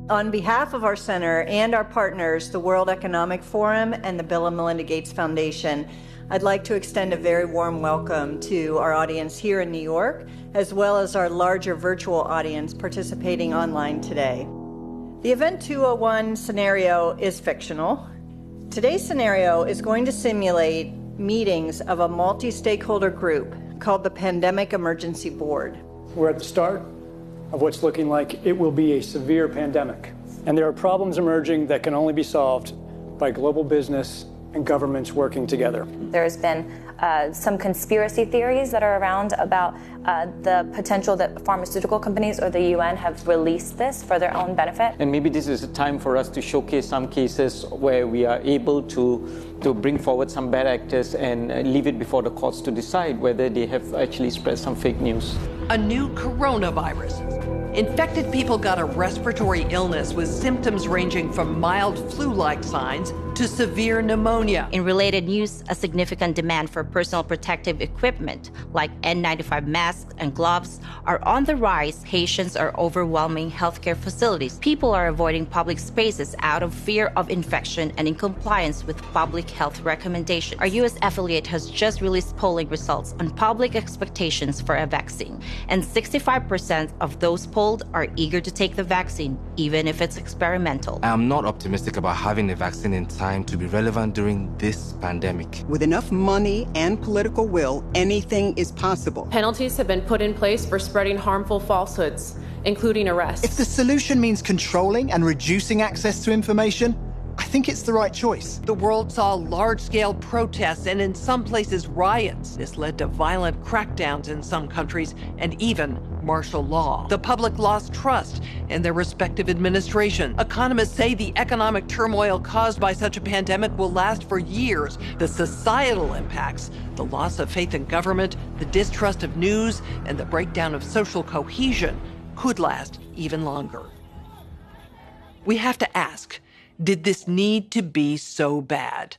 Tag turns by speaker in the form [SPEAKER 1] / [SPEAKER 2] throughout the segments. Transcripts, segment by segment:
[SPEAKER 1] On behalf of our center and our partners, the World Economic Forum and the Bill and Melinda Gates Foundation, I'd like to extend a very warm welcome to our audience here in New York, as well as our larger virtual audience participating online today. The Event 201 scenario is fictional. Today's scenario is going to simulate meetings of a multi-stakeholder group called the Plandemic Emergency Board.
[SPEAKER 2] We're at the start of what's looking like it will be a severe pandemic. And there are problems emerging that can only be solved by global business and governments working together.
[SPEAKER 3] There's been some conspiracy theories that are around about the potential that pharmaceutical companies or the UN have released this for their own benefit.
[SPEAKER 4] And maybe this is a time for us to showcase some cases where we are able to bring forward some bad actors and leave it before the courts to decide whether they have actually spread some fake news.
[SPEAKER 5] A new coronavirus. Infected people got a respiratory illness with symptoms ranging from mild flu-like signs to severe pneumonia.
[SPEAKER 6] In related news, a significant demand for personal protective equipment like N95 masks and gloves are on the rise. Patients are overwhelming healthcare facilities. People are avoiding public spaces out of fear of infection and in compliance with public health recommendations. Our U.S. affiliate has just released polling results on public expectations for a vaccine, and 65% of those polled are eager to take the vaccine, even if it's experimental.
[SPEAKER 7] I am not optimistic about having a vaccine in time to be relevant during this pandemic.
[SPEAKER 8] With enough money and political will, anything is possible.
[SPEAKER 9] Penalties have been put in place for spreading harmful falsehoods, including arrests.
[SPEAKER 10] If the solution means controlling and reducing access to information, I think it's the right choice.
[SPEAKER 5] The world saw large-scale protests and in some places riots. This led to violent crackdowns in some countries and even martial law. The public lost trust in their respective administration. Economists say the economic turmoil caused by such a pandemic will last for years. The societal impacts, the loss of faith in government, the distrust of news, and the breakdown of social cohesion could last even longer. We have to ask, did this need to be so bad?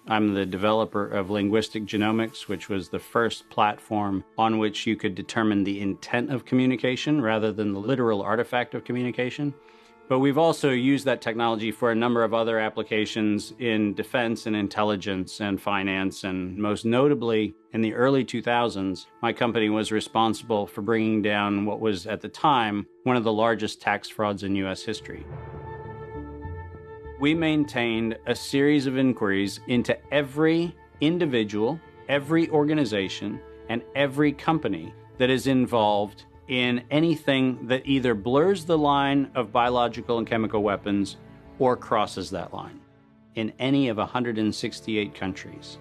[SPEAKER 11] I'm the developer of Linguistic Genomics, which was the first platform on which you could determine the intent of communication rather than the literal artifact of communication. But we've also used that technology for a number of other applications in defense and intelligence and finance, and most notably, in the early 2000s, my company was responsible for bringing down what was, at the time, one of the largest tax frauds in U.S. history. We maintained a series of inquiries into every individual, every organization, and every company that is involved in anything that either blurs the line of biological and chemical weapons or crosses that line in any of 168 countries.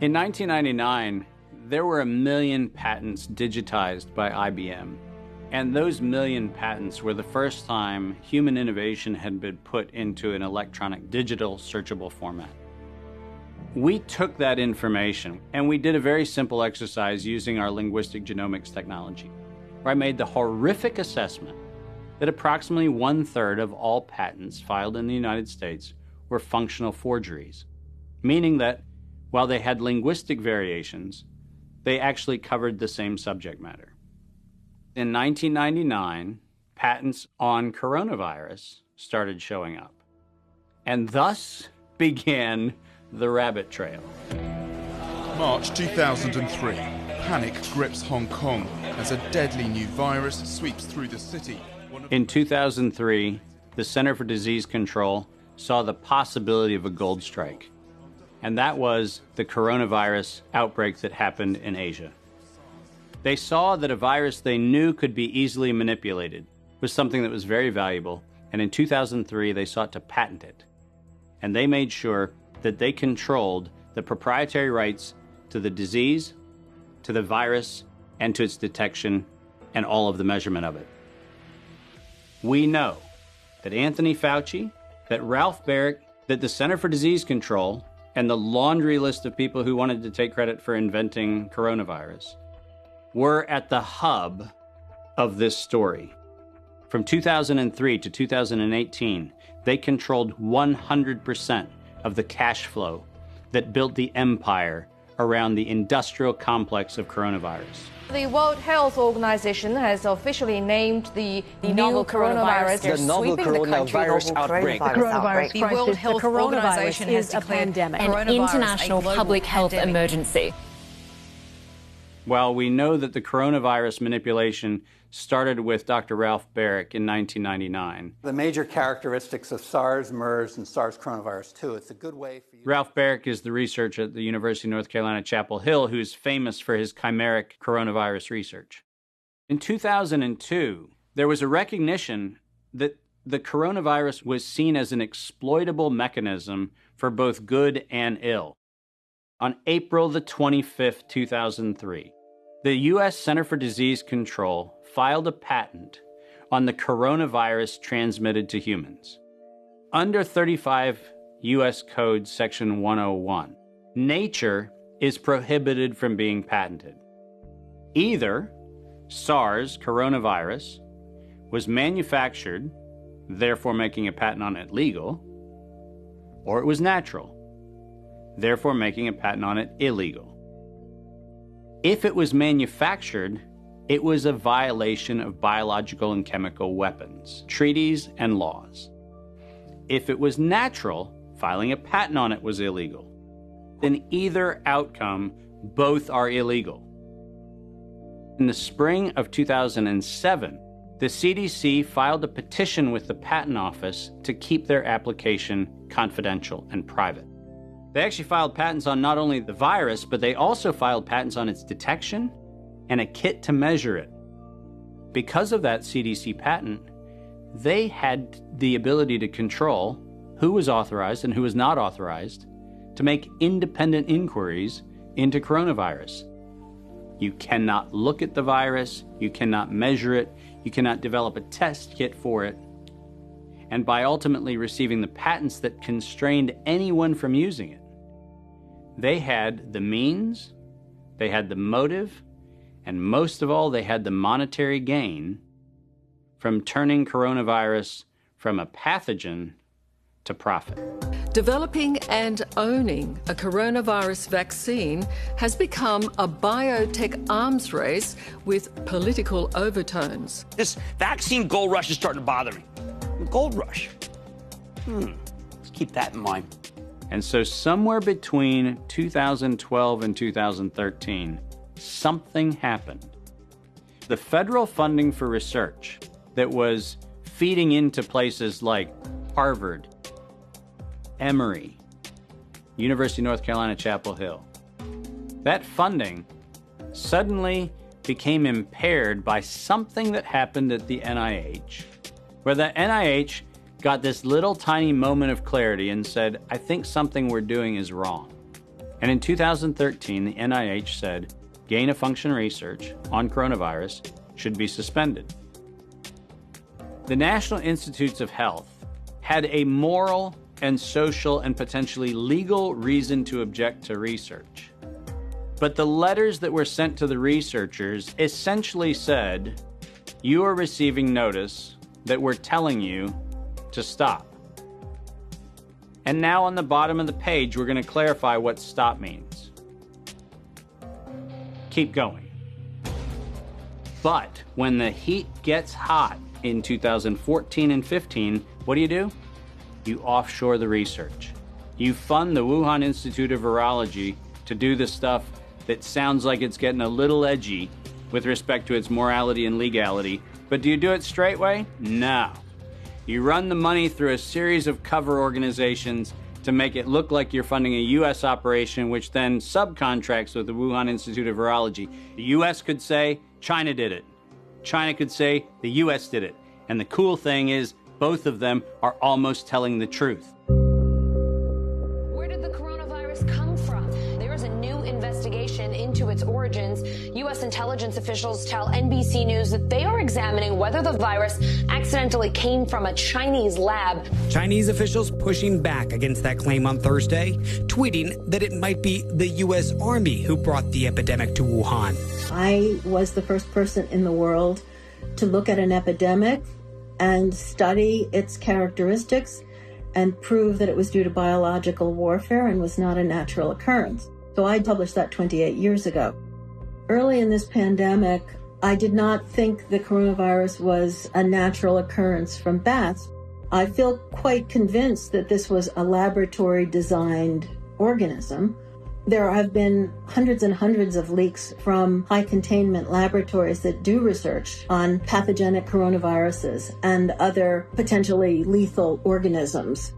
[SPEAKER 11] In 1999, there were 1 million patents digitized by IBM. And those 1 million patents were the first time human innovation had been put into an electronic digital searchable format. We took that information and we did a very simple exercise using our linguistic genomics technology, where I made the horrific assessment that approximately 1/3 of all patents filed in the United States were functional forgeries, meaning that while they had linguistic variations, they actually covered the same subject matter. In 1999, patents on coronavirus started showing up, and thus began the rabbit trail.
[SPEAKER 12] March 2003, panic grips Hong Kong as a deadly new virus sweeps through the city.
[SPEAKER 11] In 2003, the Center for Disease Control saw the possibility of a gold strike, and that was the coronavirus outbreak that happened in Asia. They saw that a virus they knew could be easily manipulated was something that was very valuable, and in 2003 they sought to patent it. And they made sure that they controlled the proprietary rights to the disease, to the virus, and to its detection, and all of the measurement of it. We know that Anthony Fauci, that Ralph Baric, that the Center for Disease Control, and the laundry list of people who wanted to take credit for inventing coronavirus were at the hub of this story. From 2003 to 2018, they controlled 100% of the cash flow that built the empire around the industrial complex of coronavirus.
[SPEAKER 13] The World Health Organization has officially named the novel coronavirus
[SPEAKER 14] the novel coronavirus outbreak.
[SPEAKER 13] The World Health Organization has declared a pandemic,
[SPEAKER 15] an international public health emergency.
[SPEAKER 11] While we know that the coronavirus manipulation started with Dr. Ralph Baric in 1999.
[SPEAKER 16] The major characteristics of SARS, MERS, and SARS coronavirus 2, it's a good way for you...
[SPEAKER 11] Ralph Baric is the researcher at the University of North Carolina, Chapel Hill, who's famous for his chimeric coronavirus research. In 2002, there was a recognition that the coronavirus was seen as an exploitable mechanism for both good and ill. On April the 25th, 2003, the U.S. Center for Disease Control filed a patent on the coronavirus transmitted to humans. Under 35 U.S. Code Section 101, nature is prohibited from being patented. Either SARS coronavirus was manufactured, therefore making a patent on it legal, or it was natural, therefore making a patent on it illegal. If it was manufactured, it was a violation of biological and chemical weapons, treaties, and laws. If it was natural, filing a patent on it was illegal. In either outcome, both are illegal. In the spring of 2007, the CDC filed a petition with the Patent Office to keep their application confidential and private. They actually filed patents on not only the virus, but they also filed patents on its detection and a kit to measure it. Because of that CDC patent, they had the ability to control who was authorized and who was not authorized to make independent inquiries into coronavirus. You cannot look at the virus, you cannot measure it, you cannot develop a test kit for it. And by ultimately receiving the patents that constrained anyone from using it, they had the means, they had the motive, and most of all, they had the monetary gain from turning coronavirus from a pathogen to profit.
[SPEAKER 17] Developing and owning a coronavirus vaccine has become a biotech arms race with political overtones.
[SPEAKER 14] This vaccine gold rush is starting to bother me. Gold rush. Let's keep that in mind.
[SPEAKER 11] And so somewhere between 2012 and 2013, something happened. The federal funding for research that was feeding into places like Harvard, Emory, University of North Carolina, Chapel Hill, that funding suddenly became impaired by something that happened at the NIH, where the NIH got this little tiny moment of clarity and said, I think something we're doing is wrong. And in 2013, the NIH said, gain-of-function research on coronavirus should be suspended. The National Institutes of Health had a moral and social and potentially legal reason to object to research. But the letters that were sent to the researchers essentially said, you are receiving notice that we're telling you to stop. And now on the bottom of the page, we're going to clarify what stop means. Keep going. But when the heat gets hot in 2014 and 15, what do? You offshore the research. You fund the Wuhan Institute of Virology to do the stuff that sounds like it's getting a little edgy with respect to its morality and legality. But do you do it straight way? No. You run the money through a series of cover organizations to make it look like you're funding a U.S. operation, which then subcontracts with the Wuhan Institute of Virology. The U.S. could say, China did it. China could say, the U.S. did it. And the cool thing is, both of them are almost telling the truth.
[SPEAKER 15] Where did the coronavirus come from? There is a new investigation into its origins. U.S. intelligence officials tell NBC News that they are examining whether the virus accidentally came from a Chinese lab.
[SPEAKER 18] Chinese officials pushing back against that claim on Thursday, tweeting that it might be the U.S. Army who brought the epidemic to Wuhan.
[SPEAKER 19] I was the first person in the world to look at an epidemic and study its characteristics and prove that it was due to biological warfare and was not a natural occurrence. So I published that 28 years ago. Early in this pandemic, I did not think the coronavirus was a natural occurrence from bats. I feel quite convinced that this was a laboratory-designed organism. There have been hundreds and hundreds of leaks from high-containment laboratories that do research on pathogenic coronaviruses and other potentially lethal organisms.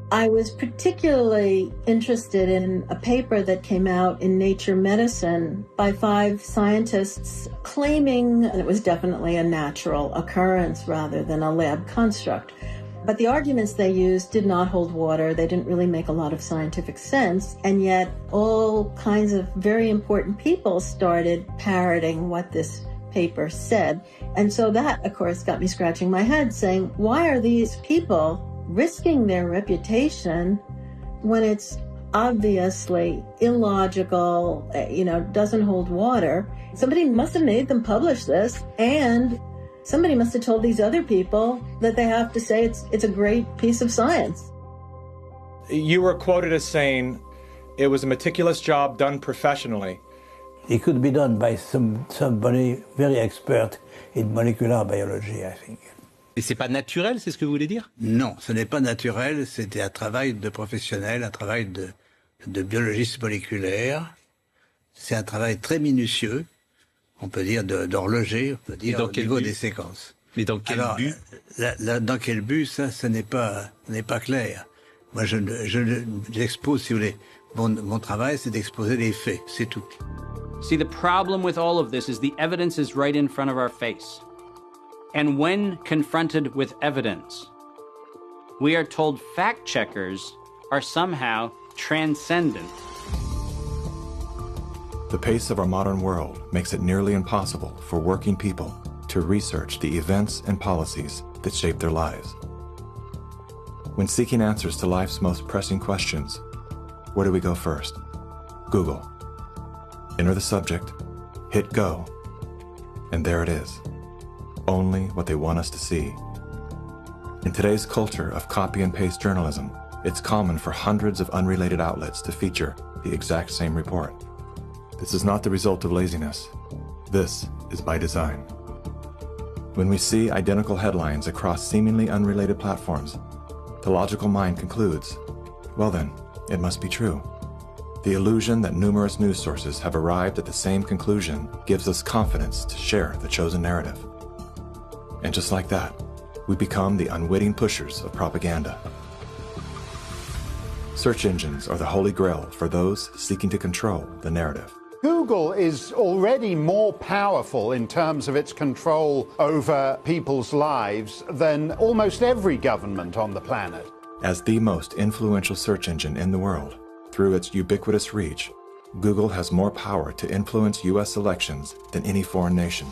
[SPEAKER 19] I was particularly interested in a paper that came out in Nature Medicine by 5 scientists claiming that it was definitely a natural occurrence rather than a lab construct. But the arguments they used did not hold water. They didn't really make a lot of scientific sense. And yet all kinds of very important people started parroting what this paper said. And so that, of course, got me scratching my head saying, why are these people risking their reputation when it's obviously illogical, doesn't hold water? Somebody must have made them publish this, and somebody must have told these other people that they have to say it's a great piece of science.
[SPEAKER 20] You were quoted as saying it was a meticulous job done professionally.
[SPEAKER 21] It could be done by somebody very expert in molecular biology, I think.
[SPEAKER 22] Et c'est pas naturel, c'est ce que vous voulez dire?
[SPEAKER 21] Non, ce n'est pas naturel, c'était un travail de professionnel, un travail de biologiste moléculaire. C'est un travail très minutieux, on peut dire d'horloger, on peut dire au niveau des séquences.
[SPEAKER 22] Mais dans quel but?
[SPEAKER 21] Dans quel but, ça, ce n'est pas clair. Moi, j'expose, si vous voulez, mon travail, c'est d'exposer les faits, c'est tout.
[SPEAKER 11] See, the problem with all of this is the evidence is right in front of our face. And when confronted with evidence, we are told fact checkers are somehow transcendent.
[SPEAKER 23] The pace of our modern world makes it nearly impossible for working people to research the events and policies that shape their lives. When seeking answers to life's most pressing questions, where do we go first? Google. Enter the subject, hit go, and there it is. Only what they want us to see. In today's culture of copy and paste journalism, it's common for hundreds of unrelated outlets to feature the exact same report. This is not the result of laziness. This is by design. When we see identical headlines across seemingly unrelated platforms, the logical mind concludes, well then, it must be true. The illusion that numerous news sources have arrived at the same conclusion gives us confidence to share the chosen narrative. And just like that, we become the unwitting pushers of propaganda. Search engines are the holy grail for those seeking to control the narrative.
[SPEAKER 24] Google is already more powerful in terms of its control over people's lives than almost every government on the planet.
[SPEAKER 23] As the most influential search engine in the world, through its ubiquitous reach, Google has more power to influence U.S. elections than any foreign nation.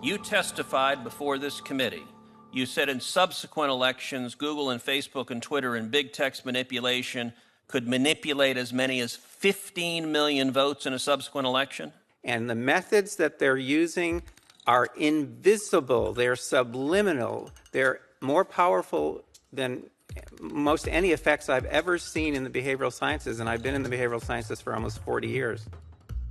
[SPEAKER 25] You testified before this committee. You said in subsequent elections, Google and Facebook and Twitter and big text manipulation could manipulate as many as 15 million votes in a subsequent election?
[SPEAKER 26] And the methods that they're using are invisible. They're subliminal. They're more powerful than most any effects I've ever seen in the behavioral sciences, and I've been in the behavioral sciences for almost 40 years.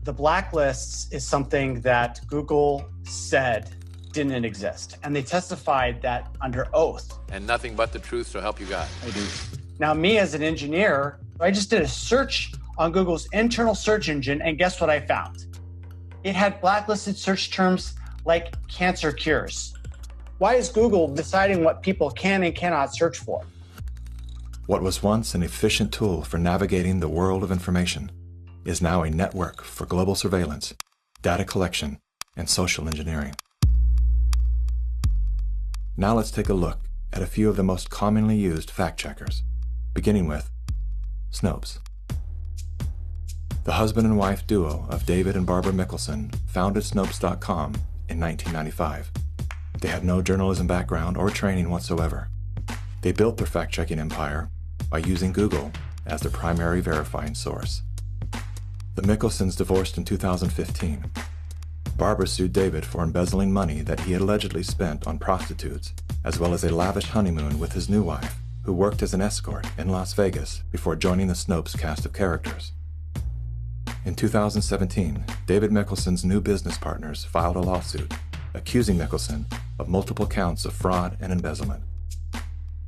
[SPEAKER 27] The blacklists is something that Google said didn't exist, and they testified that under oath.
[SPEAKER 28] And nothing but the truth, so help you God.
[SPEAKER 27] I do. Now, me as an engineer, I just did a search on Google's internal search engine, and guess what I found? It had blacklisted search terms like cancer cures. Why is Google deciding what people can and cannot search for?
[SPEAKER 23] What was once an efficient tool for navigating the world of information is now a network for global surveillance, data collection, and social engineering. Now let's take a look at a few of the most commonly used fact checkers, beginning with Snopes. The husband and wife duo of David and Barbara Mickelson founded Snopes.com in 1995. They had no journalism background or training whatsoever. They built their fact-checking empire by using Google as their primary verifying source. The Mickelsons divorced in 2015. Barbara sued David for embezzling money that he had allegedly spent on prostitutes, as well as a lavish honeymoon with his new wife, who worked as an escort in Las Vegas before joining the Snopes cast of characters. In 2017, David Mickelson's new business partners filed a lawsuit accusing Mickelson of multiple counts of fraud and embezzlement.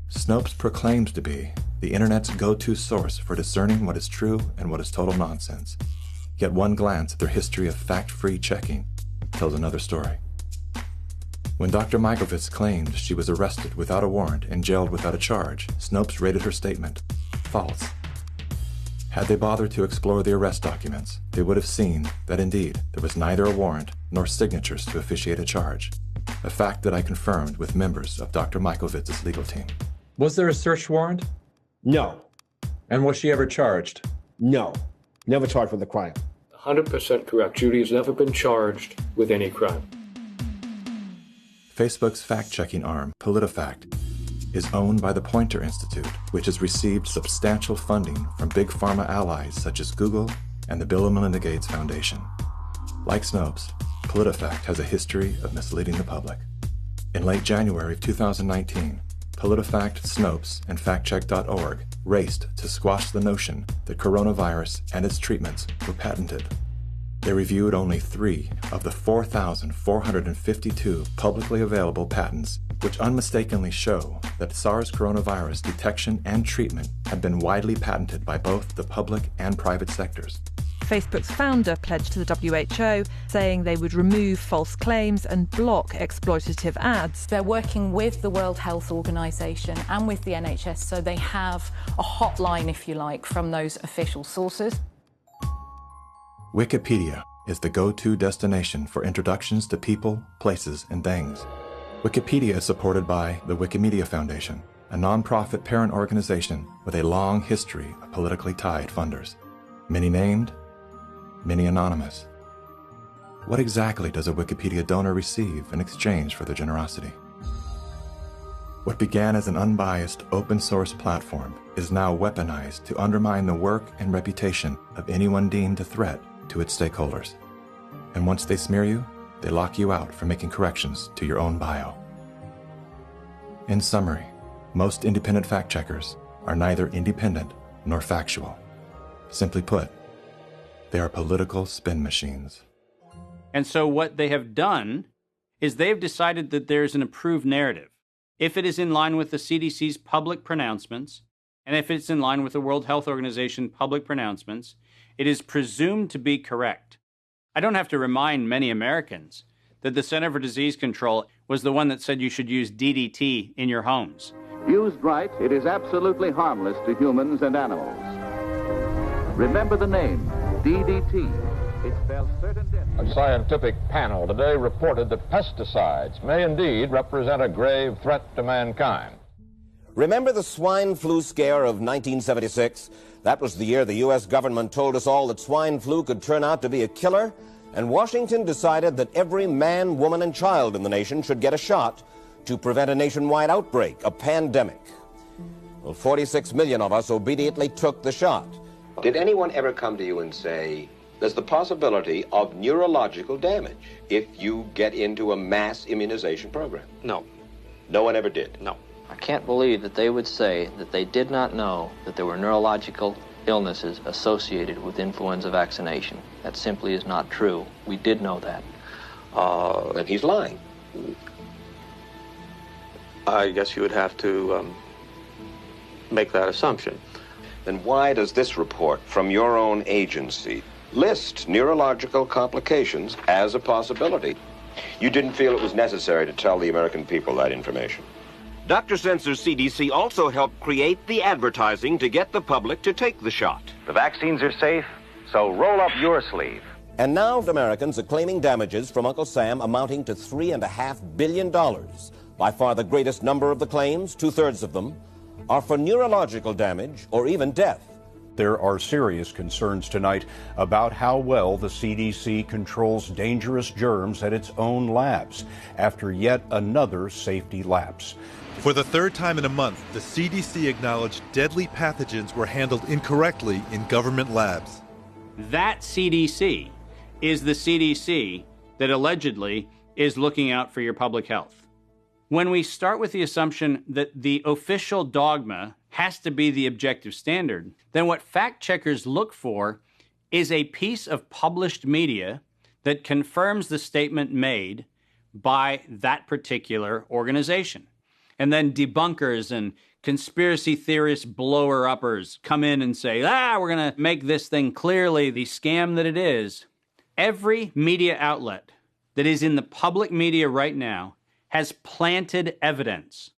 [SPEAKER 23] Snopes proclaims to be the internet's go-to source for discerning what is true and what is total nonsense. Yet one glance at their history of fact-free checking tells another story. When Dr. Mikovits claimed she was arrested without a warrant and jailed without a charge, Snopes rated her statement false. Had they bothered to explore the arrest documents, they would have seen that indeed there was neither a warrant nor signatures to officiate a charge, a fact that I confirmed with members of Dr. Mikovits' legal team.
[SPEAKER 1] Was there a search warrant?
[SPEAKER 2] No.
[SPEAKER 1] And was she ever charged?
[SPEAKER 2] No. Never charged with a crime.
[SPEAKER 1] 100% correct. Judy has never been charged with any crime.
[SPEAKER 23] Facebook's fact-checking arm, PolitiFact, is owned by the Poynter Institute, which has received substantial funding from big pharma allies such as Google and the Bill and Melinda Gates Foundation. Like Snopes, PolitiFact has a history of misleading the public. In late January of 2019, PolitiFact, Snopes, and FactCheck.org raced to squash the notion that coronavirus and its treatments were patented. They reviewed only 3 of the 4,452 publicly available patents, which unmistakably show that SARS coronavirus detection and treatment have been widely patented by both the public and private sectors.
[SPEAKER 3] Facebook's founder pledged to the WHO, saying they would remove false claims and block exploitative ads.
[SPEAKER 4] They're working with the World Health Organization and with the NHS, so they have a hotline, if you like, from those official sources.
[SPEAKER 23] Wikipedia is the go-to destination for introductions to people, places, and things. Wikipedia is supported by the Wikimedia Foundation, a non-profit parent organization with a long history of politically tied funders. Many named, many anonymous. What exactly does a Wikipedia donor receive in exchange for their generosity? What began as an unbiased open-source platform is now weaponized to undermine the work and reputation of anyone deemed a threat to its stakeholders. And once they smear you, they lock you out from making corrections to your own bio. In summary, most independent fact-checkers are neither independent nor factual. Simply put, they are political spin machines.
[SPEAKER 11] And so what they have done is they've decided that there's an approved narrative. If it is in line with the CDC's public pronouncements, and if it's in line with the World Health Organization public pronouncements, it is presumed to be correct. I don't have to remind many Americans that the Center for Disease Control was the one that said you should use DDT in your homes.
[SPEAKER 6] Used right, it is absolutely harmless to humans and animals. Remember the name, DDT. It spells certain death.
[SPEAKER 7] A scientific panel today reported that pesticides may indeed represent a grave threat to mankind.
[SPEAKER 8] Remember the swine flu scare of 1976? That was the year the U.S. government told us all that swine flu could turn out to be a killer, and Washington decided that every man, woman, and child in the nation should get a shot to prevent a nationwide outbreak, a pandemic. Well, 46 million of us obediently took the shot.
[SPEAKER 9] Did anyone ever come to you and say, there's the possibility of neurological damage if you get into a mass immunization program?
[SPEAKER 29] No.
[SPEAKER 9] No one ever did?
[SPEAKER 29] No. I can't believe that they would say that they did not know that there were neurological illnesses associated with influenza vaccination. That simply is not true. We did know that.
[SPEAKER 9] Then he's lying.
[SPEAKER 29] I guess you would have to make that assumption.
[SPEAKER 9] Then why does this report from your own agency list neurological complications as a possibility? You didn't feel it was necessary to tell the American people that information.
[SPEAKER 8] Dr. Sensor's CDC also helped create the advertising to get the public to take the shot.
[SPEAKER 6] The vaccines are safe, so roll up your sleeve.
[SPEAKER 8] And now Americans are claiming damages from Uncle Sam amounting to $3.5 billion. By far the greatest number of the claims, 2/3 of them, are for neurological damage or even death.
[SPEAKER 30] There are serious concerns tonight about how well the CDC controls dangerous germs at its own labs after yet another safety lapse.
[SPEAKER 31] For the third time in a month, the CDC acknowledged deadly pathogens were handled incorrectly in government labs.
[SPEAKER 11] That CDC is the CDC that allegedly is looking out for your public health. When we start with the assumption that the official dogma has to be the objective standard, then what fact checkers look for is a piece of published media that confirms the statement made by that particular organization. And then debunkers and conspiracy theorist blower-uppers come in and say, we're going to make this thing clearly the scam that it is. Every media outlet that is in the public media right now has planted evidence,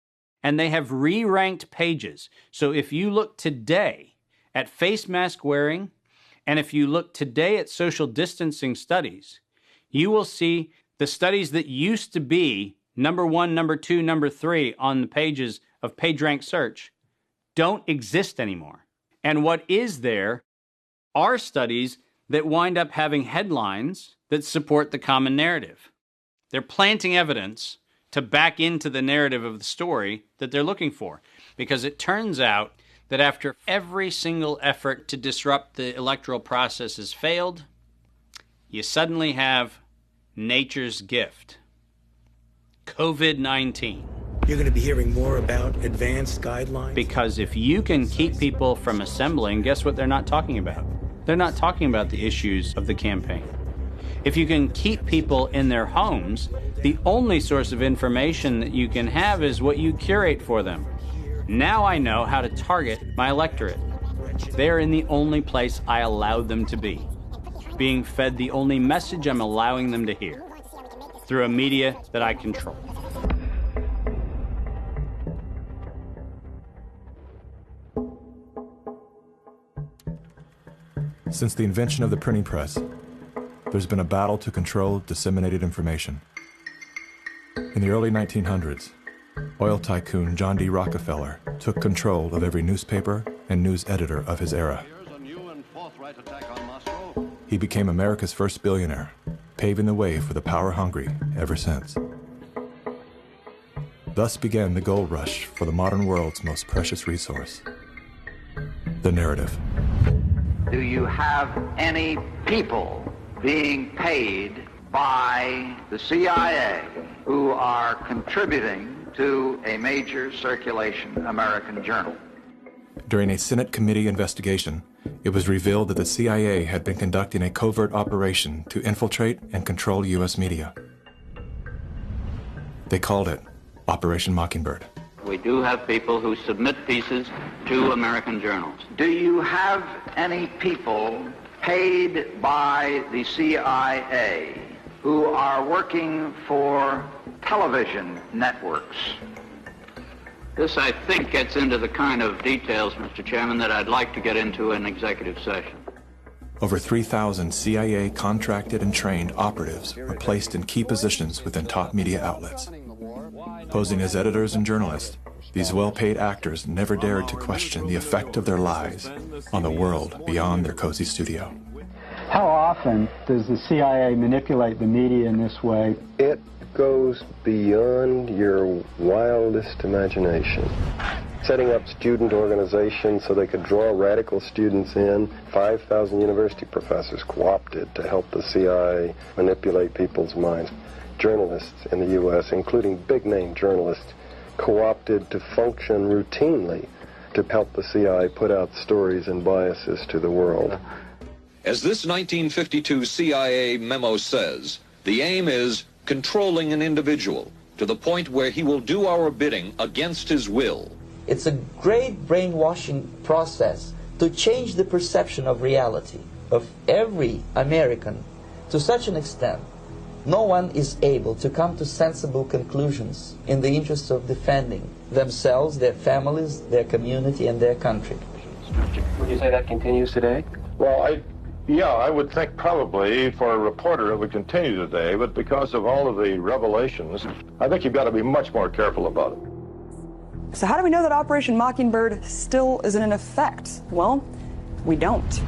[SPEAKER 11] and they have re-ranked pages. So if you look today at face mask wearing, and if you look today at social distancing studies, you will see the studies that used to be number 1, number 2, number 3 on the pages of PageRank search don't exist anymore. And what is there are studies that wind up having headlines that support the common narrative. They're planting evidence to back into the narrative of the story that they're looking for. Because it turns out that after every single effort to disrupt the electoral process has failed, you suddenly have nature's gift, COVID-19.
[SPEAKER 5] You're going to be hearing more about advanced guidelines?
[SPEAKER 11] Because if you can keep people from assembling, guess what they're not talking about? They're not talking about the issues of the campaign. If you can keep people in their homes, the only source of information that you can have is what you curate for them. Now I know how to target my electorate. They're in the only place I allow them to be, being fed the only message I'm allowing them to hear, through a media that I control.
[SPEAKER 23] Since the invention of the printing press, there's been a battle to control disseminated information. In the early 1900s, oil tycoon John D. Rockefeller took control of every newspaper and news editor of his era. He became America's first billionaire, paving the way for the power-hungry ever since. Thus began the gold rush for the modern world's most precious resource, the narrative.
[SPEAKER 10] Do you have any people being paid by the CIA who are contributing to a major circulation American journal?
[SPEAKER 23] During a Senate committee investigation, it was revealed that the CIA had been conducting a covert operation to infiltrate and control U.S. media. They called it Operation Mockingbird.
[SPEAKER 10] We do have people who submit pieces to American journals. Do you have any people paid by the CIA who are working for television networks? This, I think, gets into the kind of details, Mr. Chairman, that I'd like to get into in executive session.
[SPEAKER 23] Over 3,000 CIA contracted and trained operatives were placed in key positions within top media outlets. Posing as editors and journalists, these well-paid actors never dared to question the effect of their lives on the world beyond their cozy studio.
[SPEAKER 12] How often does the CIA manipulate the media in this way?
[SPEAKER 13] It goes beyond your wildest imagination. Setting up student organizations so they could draw radical students in. 5,000 university professors co-opted to help the CIA manipulate people's minds. Journalists in the U.S., including big-name journalists, co-opted to function routinely to help the CIA put out stories and biases to the world.
[SPEAKER 14] As this 1952 CIA memo says, the aim is controlling an individual to the point where he will do our bidding against his will.
[SPEAKER 15] It's a great brainwashing process to change the perception of reality of every American to such an extent no one is able to come to sensible conclusions in the interest of defending themselves, their families, their community, and their country.
[SPEAKER 16] Would you say that continues today?
[SPEAKER 17] Well, I would think probably for a reporter it would continue today, but because of all of the revelations, I think you've got to be much more careful about it.
[SPEAKER 18] So how do we know that Operation Mockingbird still isn't in effect? Well, we don't.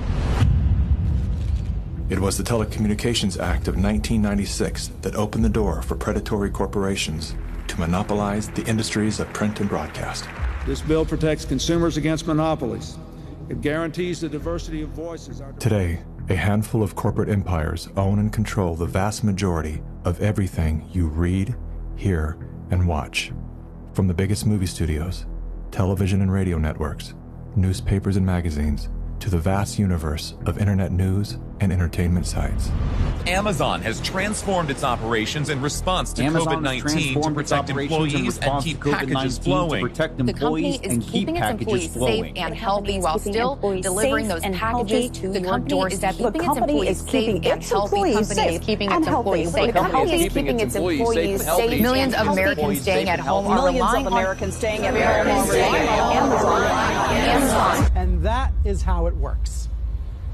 [SPEAKER 23] It was the Telecommunications Act of 1996 that opened the door for predatory corporations to monopolize the industries of print and broadcast.
[SPEAKER 19] This bill protects consumers against monopolies. It guarantees the diversity of voices.
[SPEAKER 23] Today, A handful of corporate empires own and control the vast majority of everything you read, hear, and watch. From the biggest movie studios, television and radio networks, newspapers and magazines, to the vast universe of internet news and entertainment sites.
[SPEAKER 1] Amazon has transformed its operations in response to COVID-19 to protect employees and keep packages flowing.
[SPEAKER 2] The company is keeping its employees safe and healthy while still delivering those packages to your doorstep. Keeping its employees safe and healthy. The company is keeping its employees safe. The company is keeping its employees safe. Millions of Americans staying at home are relying on Amazon.
[SPEAKER 19] And that is how it works.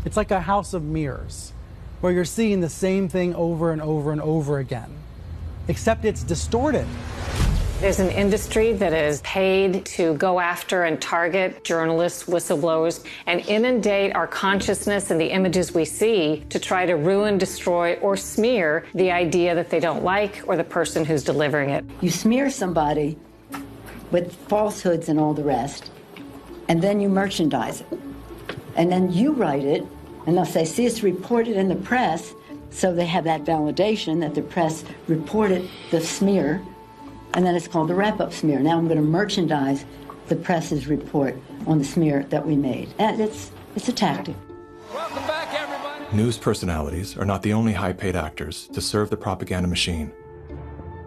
[SPEAKER 19] It's like a house of mirrors, where you're seeing the same thing over and over and over again, except it's distorted.
[SPEAKER 20] There's an industry that is paid to go after and target journalists, whistleblowers, and inundate our consciousness and the images we see to try to ruin, destroy, or smear the idea that they don't like or the person who's delivering it.
[SPEAKER 21] You smear somebody with falsehoods and all the rest, and then you merchandise it. And then you write it, and if they see it's reported in the press, so they have that validation that the press reported the smear, and then it's called the wrap-up smear. Now I'm going to merchandise the press's report on the smear that we made. And it's a tactic.
[SPEAKER 1] Welcome back, everybody.
[SPEAKER 23] News personalities are not the only high-paid actors to serve the propaganda machine.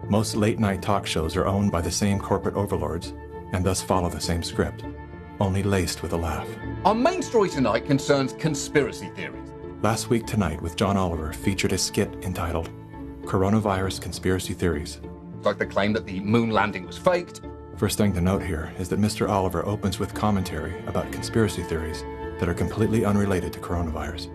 [SPEAKER 23] Most late-night talk shows are owned by the same corporate overlords and thus follow the same script, only laced with a laugh.
[SPEAKER 22] Our main story tonight concerns conspiracy theories.
[SPEAKER 23] Last Week Tonight with John Oliver featured a skit entitled Coronavirus Conspiracy Theories.
[SPEAKER 22] Like the claim that the moon landing was faked.
[SPEAKER 23] First thing to note here is that Mr. Oliver opens with commentary about conspiracy theories that are completely unrelated to coronavirus.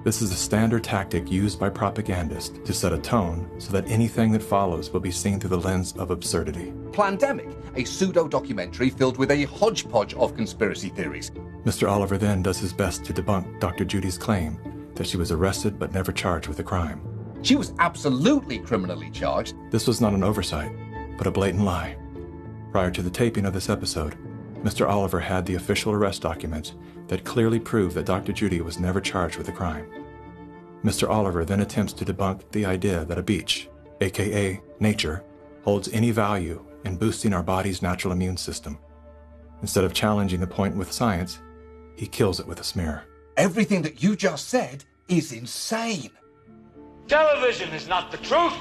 [SPEAKER 23] This is a standard tactic used by propagandists to set a tone so that anything that follows will be seen through the lens of absurdity.
[SPEAKER 22] Plandemic, a pseudo-documentary filled with a hodgepodge of conspiracy theories.
[SPEAKER 23] Mr. Oliver then does his best to debunk Dr. Judy's claim that she was arrested but never charged with a crime.
[SPEAKER 22] She was absolutely criminally charged.
[SPEAKER 23] This was not an oversight, but a blatant lie. Prior to the taping of this episode, Mr. Oliver had the official arrest documents that clearly prove that Dr. Judy was never charged with a crime. Mr. Oliver then attempts to debunk the idea that a beach, aka nature, holds any value in boosting our body's natural immune system. Instead of challenging the point with science, he kills it with a smear.
[SPEAKER 22] Everything that you just said is insane.
[SPEAKER 21] Television is not the truth.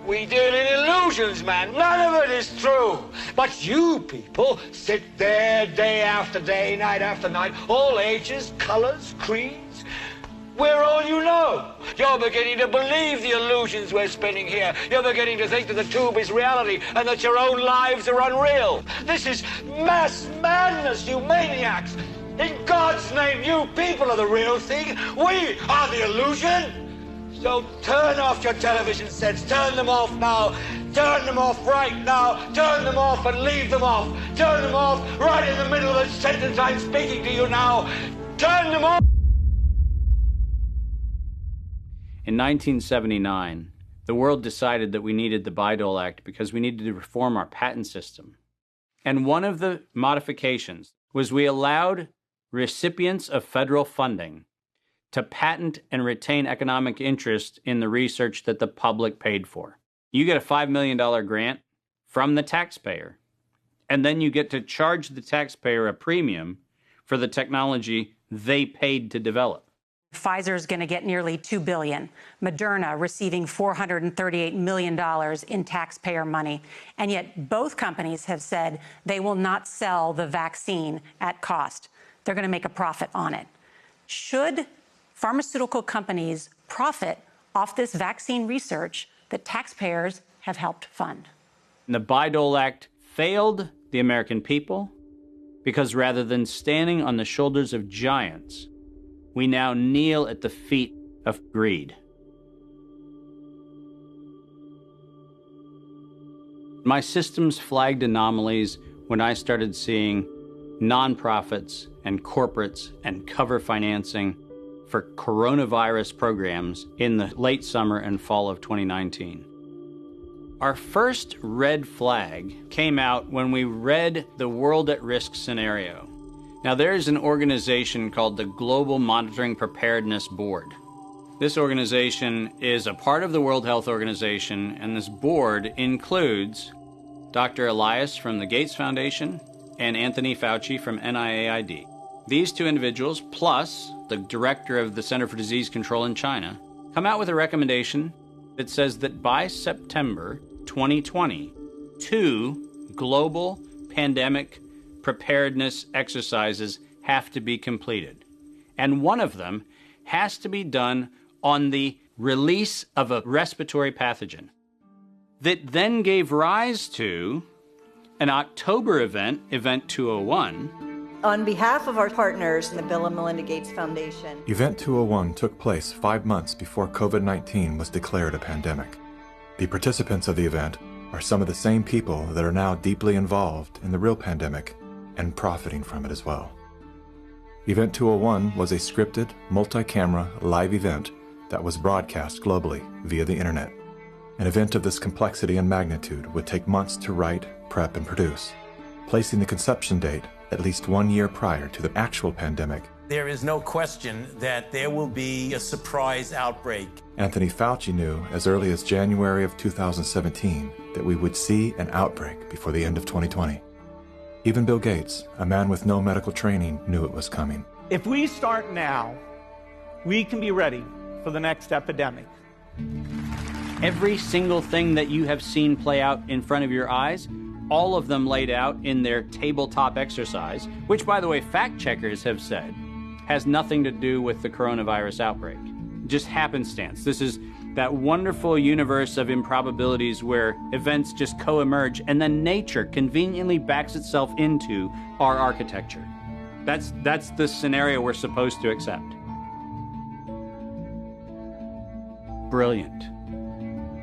[SPEAKER 21] We deal in illusions, man. None of it is true. But you people sit there day after day, night after night, all ages, colors, creeds. We're all you know. You're beginning to believe the illusions we're spinning here. You're beginning to think that the tube is reality and that your own lives are unreal. This is mass madness, you maniacs. In God's name, you people are the real thing. We are the illusion. So turn off your television sets. Turn them off now. Turn them off right now. Turn them off and leave them off. Turn them off right in the middle of the sentence I'm speaking to you now. Turn them off.
[SPEAKER 11] In 1979, the world decided that we needed the Bayh-Dole Act because we needed to reform our patent system. And one of the modifications was we allowed recipients of federal funding to patent and retain economic interest in the research that the public paid for. You get a $5 million grant from the taxpayer, and then you get to charge the taxpayer a premium for the technology they paid to develop.
[SPEAKER 22] Pfizer's going to get nearly $2 billion. Moderna receiving $438 million in taxpayer money. And yet both companies have said they will not sell the vaccine at cost. They're going to make a profit on it. Should pharmaceutical companies profit off this vaccine research that taxpayers have helped fund?
[SPEAKER 11] The Bayh-Dole Act failed the American people because rather than standing on the shoulders of giants, we now kneel at the feet of greed. My systems flagged anomalies when I started seeing nonprofits and corporates and cover financing for coronavirus programs in the late summer and fall of 2019. Our first red flag came out when we read the world at risk scenario. Now, there is an organization called the Global Monitoring Preparedness Board. This organization is a part of the World Health Organization, and this board includes Dr. Elias from the Gates Foundation and Anthony Fauci from NIAID. These two individuals, plus the director of the Center for Disease Control in China, come out with a recommendation that says that by September 2020, 2 global pandemic preparedness exercises have to be completed. And one of them has to be done on the release of a respiratory pathogen that then gave rise to an October event, Event 201.
[SPEAKER 3] On behalf of our partners in the Bill and Melinda Gates Foundation.
[SPEAKER 23] Event 201 took place 5 months before COVID-19 was declared a pandemic. The participants of the event are some of the same people that are now deeply involved in the real pandemic and profiting from it as well. Event 201 was a scripted, multi-camera, live event that was broadcast globally via the internet. An event of this complexity and magnitude would take months to write, prep, and produce, placing the conception date at least 1 year prior to the actual pandemic.
[SPEAKER 4] There is no question that there will be a surprise outbreak.
[SPEAKER 23] Anthony Fauci knew as early as January of 2017 that we would see an outbreak before the end of 2020. Even Bill Gates, a man with no medical training, knew it was coming.
[SPEAKER 6] If we start now, we can be ready for the next epidemic.
[SPEAKER 11] Every single thing that you have seen play out in front of your eyes, all of them laid out in their tabletop exercise, which, by the way, fact checkers have said has nothing to do with the coronavirus outbreak. Just happenstance. This is that wonderful universe of improbabilities where events just co-emerge and then nature conveniently backs itself into our architecture. That's the scenario we're supposed to accept. Brilliant.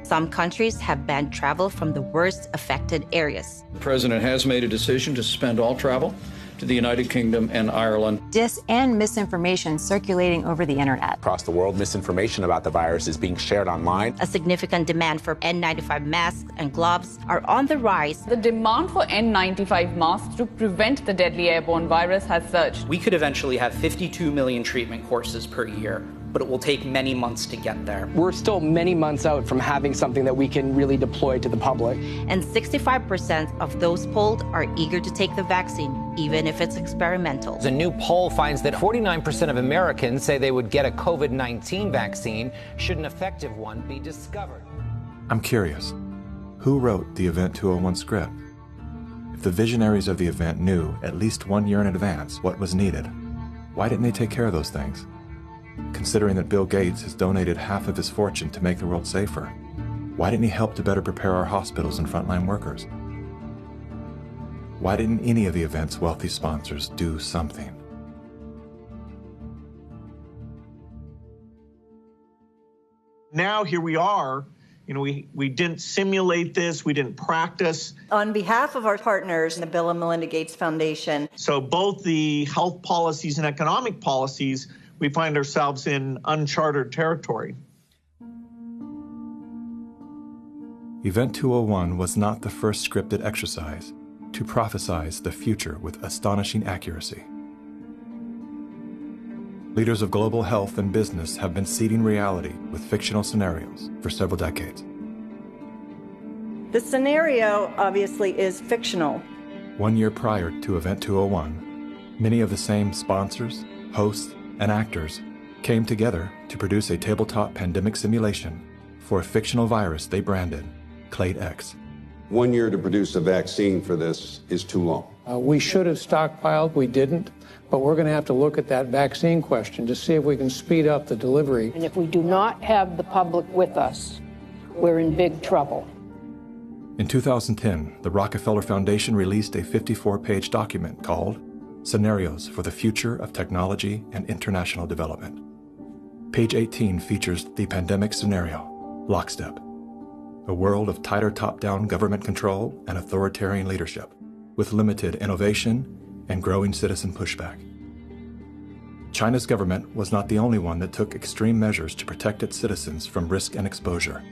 [SPEAKER 7] Some countries have banned travel from the worst affected areas.
[SPEAKER 9] The president has made a decision to suspend all travel to the United Kingdom and Ireland.
[SPEAKER 24] Dis and misinformation circulating over the internet.
[SPEAKER 25] Across the world, misinformation about the virus is being shared online.
[SPEAKER 7] A significant demand for N95 masks and gloves are on the rise.
[SPEAKER 2] The demand for N95 masks to prevent the deadly airborne virus has surged.
[SPEAKER 26] We could eventually have 52 million treatment courses per year, but it will take many months to get there.
[SPEAKER 27] We're still many months out from having something that we can really deploy to the public.
[SPEAKER 7] And 65% of those polled are eager to take the vaccine, even if it's experimental.
[SPEAKER 28] A new poll finds that 49% of Americans say they would get a COVID-19 vaccine should an effective one be discovered.
[SPEAKER 23] I'm curious, who wrote the Event 201 script? If the visionaries of the event knew at least 1 year in advance what was needed, why didn't they take care of those things? Considering that Bill Gates has donated half of his fortune to make the world safer, why didn't he help to better prepare our hospitals and frontline workers? Why didn't any of the event's wealthy sponsors do something?
[SPEAKER 6] Now here we are. You know, we didn't simulate this. We didn't practice.
[SPEAKER 3] On behalf of our partners in the Bill and Melinda Gates Foundation.
[SPEAKER 6] So both the health policies and economic policies, we find ourselves in uncharted territory.
[SPEAKER 23] Event 201 was not the first scripted exercise to prophesize the future with astonishing accuracy. Leaders of global health and business have been seeding reality with fictional scenarios for several decades.
[SPEAKER 3] The scenario, obviously, is fictional.
[SPEAKER 23] 1 year prior to Event 201, many of the same sponsors, hosts, and actors came together to produce a tabletop pandemic simulation for a fictional virus they branded Clade X.
[SPEAKER 29] 1 year to produce a vaccine for this is too long.
[SPEAKER 30] We should have stockpiled, we didn't, but we're going to have to look at that vaccine question to see if we can speed up the delivery.
[SPEAKER 31] And if we do not have the public with us, we're in big trouble.
[SPEAKER 23] In 2010, the Rockefeller Foundation released a 54-page document called Scenarios for the Future of Technology and International Development. Page 18 features the pandemic scenario, Lockstep, a world of tighter top-down government control and authoritarian leadership, with limited innovation and growing citizen pushback. China's government was not the only one that took extreme measures to protect its citizens from risk and exposure.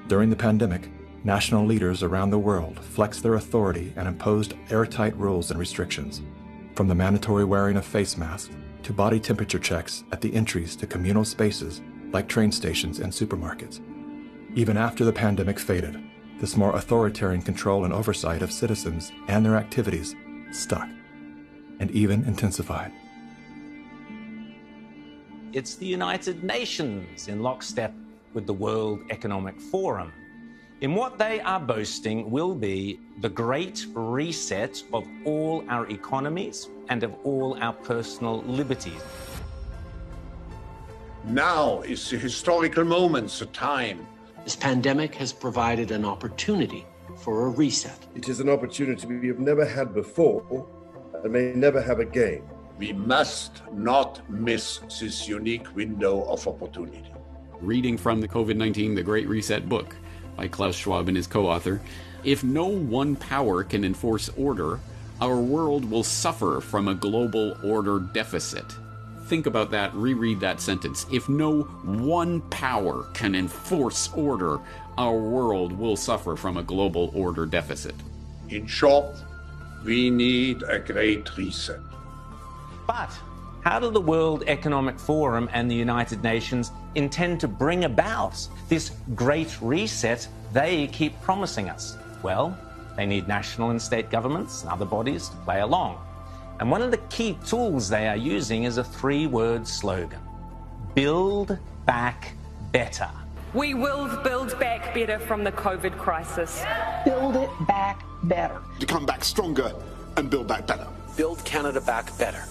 [SPEAKER 23] During the pandemic, national leaders around the world flexed their authority and imposed airtight rules and restrictions. from the mandatory wearing of face masks to body temperature checks at the entries to communal spaces like train stations and supermarkets. Even after the pandemic faded, this more authoritarian control and oversight of citizens and their activities stuck, and even intensified.
[SPEAKER 5] It's the United Nations in lockstep with the World Economic Forum. In what they are boasting will be the great reset of all our economies and of all our personal liberties.
[SPEAKER 8] Now is a historical moment, a time.
[SPEAKER 10] This pandemic has provided an opportunity for a reset.
[SPEAKER 12] It is an opportunity we have never had before and may never have again.
[SPEAKER 8] We must not miss this unique window of opportunity.
[SPEAKER 13] Reading from the COVID-19, The Great Reset book by Klaus Schwab and his co-author, if no one power can enforce order, our world will suffer from a global order deficit. Think about that, reread that sentence. If no one power can enforce order, our world will suffer from a global order deficit.
[SPEAKER 8] In short, we need a great reset.
[SPEAKER 5] But how do the World Economic Forum and the United Nations intend to bring about this great reset they keep promising us? Well, they need national and state governments and other bodies to play along. And one of the key tools they are using is a three-word slogan: Build Back Better.
[SPEAKER 14] We will build back better from the COVID crisis.
[SPEAKER 15] Build it back better.
[SPEAKER 8] To come back stronger and build back better.
[SPEAKER 15] Build Canada back better.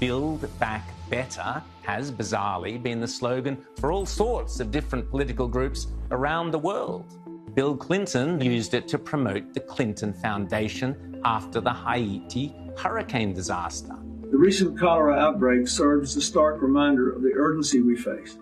[SPEAKER 5] Build Back Better has bizarrely been the slogan for all sorts of different political groups around the world. Bill Clinton used it to promote the Clinton Foundation after the Haiti hurricane disaster.
[SPEAKER 16] The recent cholera outbreak serves as a stark reminder of the urgency we face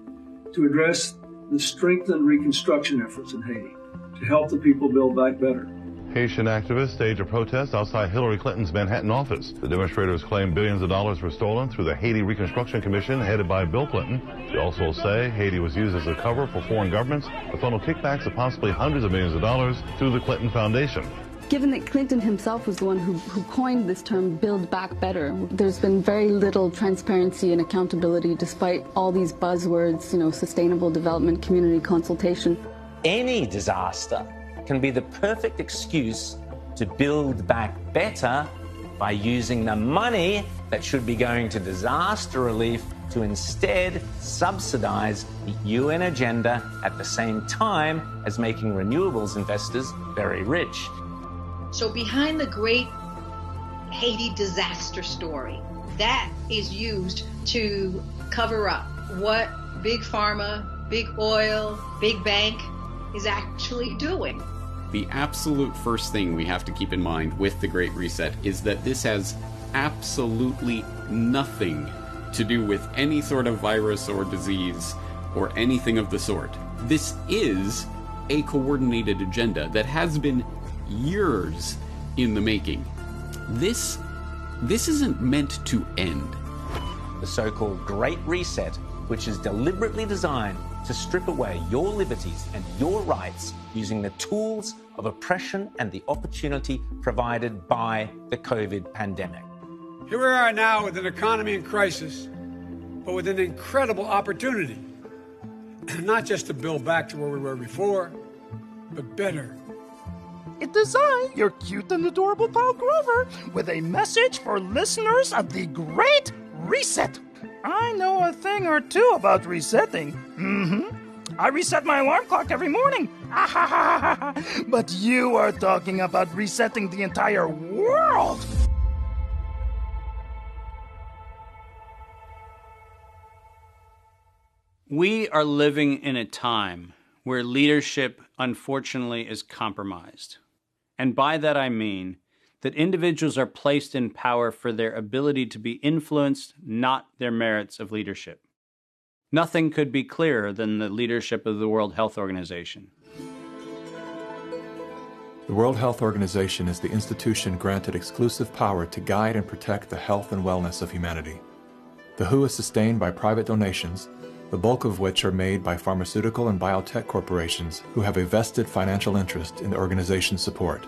[SPEAKER 16] to address the strengthened reconstruction efforts in Haiti to help the people build back better.
[SPEAKER 17] Haitian activists staged a protest outside Hillary Clinton's Manhattan office. The demonstrators claim billions of dollars were stolen through the Haiti Reconstruction Commission headed by Bill Clinton. They also say Haiti was used as a cover for foreign governments to funnel kickbacks of possibly hundreds of millions of dollars through the Clinton Foundation.
[SPEAKER 18] Given that Clinton himself was the one who coined this term, Build Back Better, there's been very little transparency and accountability despite all these buzzwords, sustainable development, community consultation.
[SPEAKER 5] Any disaster can be the perfect excuse to build back better by using the money that should be going to disaster relief to instead subsidize the UN agenda at the same time as making renewables investors very rich.
[SPEAKER 19] So behind the great Haiti disaster story, that is used to cover up what Big Pharma, Big Oil, Big Bank is actually doing.
[SPEAKER 13] The absolute first thing we have to keep in mind with the Great Reset is that this has absolutely nothing to do with any sort of virus or disease or anything of the sort. This is a coordinated agenda that has been years in the making. This isn't meant to end.
[SPEAKER 5] The so-called Great Reset, which is deliberately designed to strip away your liberties and your rights using the tools of oppression and the opportunity provided by the COVID pandemic.
[SPEAKER 21] Here we are now with an economy in crisis, but with an incredible opportunity. Not just to build back to where we were before, but better.
[SPEAKER 32] It designed your cute and adorable Paul Grover with a message for listeners of the Great Reset. I know a thing or two about resetting. I reset my alarm clock every morning. But you are talking about resetting the entire world.
[SPEAKER 11] We are living in a time where leadership, unfortunately, is compromised. And by that I mean that individuals are placed in power for their ability to be influenced, not their merits of leadership. Nothing could be clearer than the leadership of the World Health Organization.
[SPEAKER 23] The World Health Organization is the institution granted exclusive power to guide and protect the health and wellness of humanity. The WHO is sustained by private donations, the bulk of which are made by pharmaceutical and biotech corporations who have a vested financial interest in the organization's support.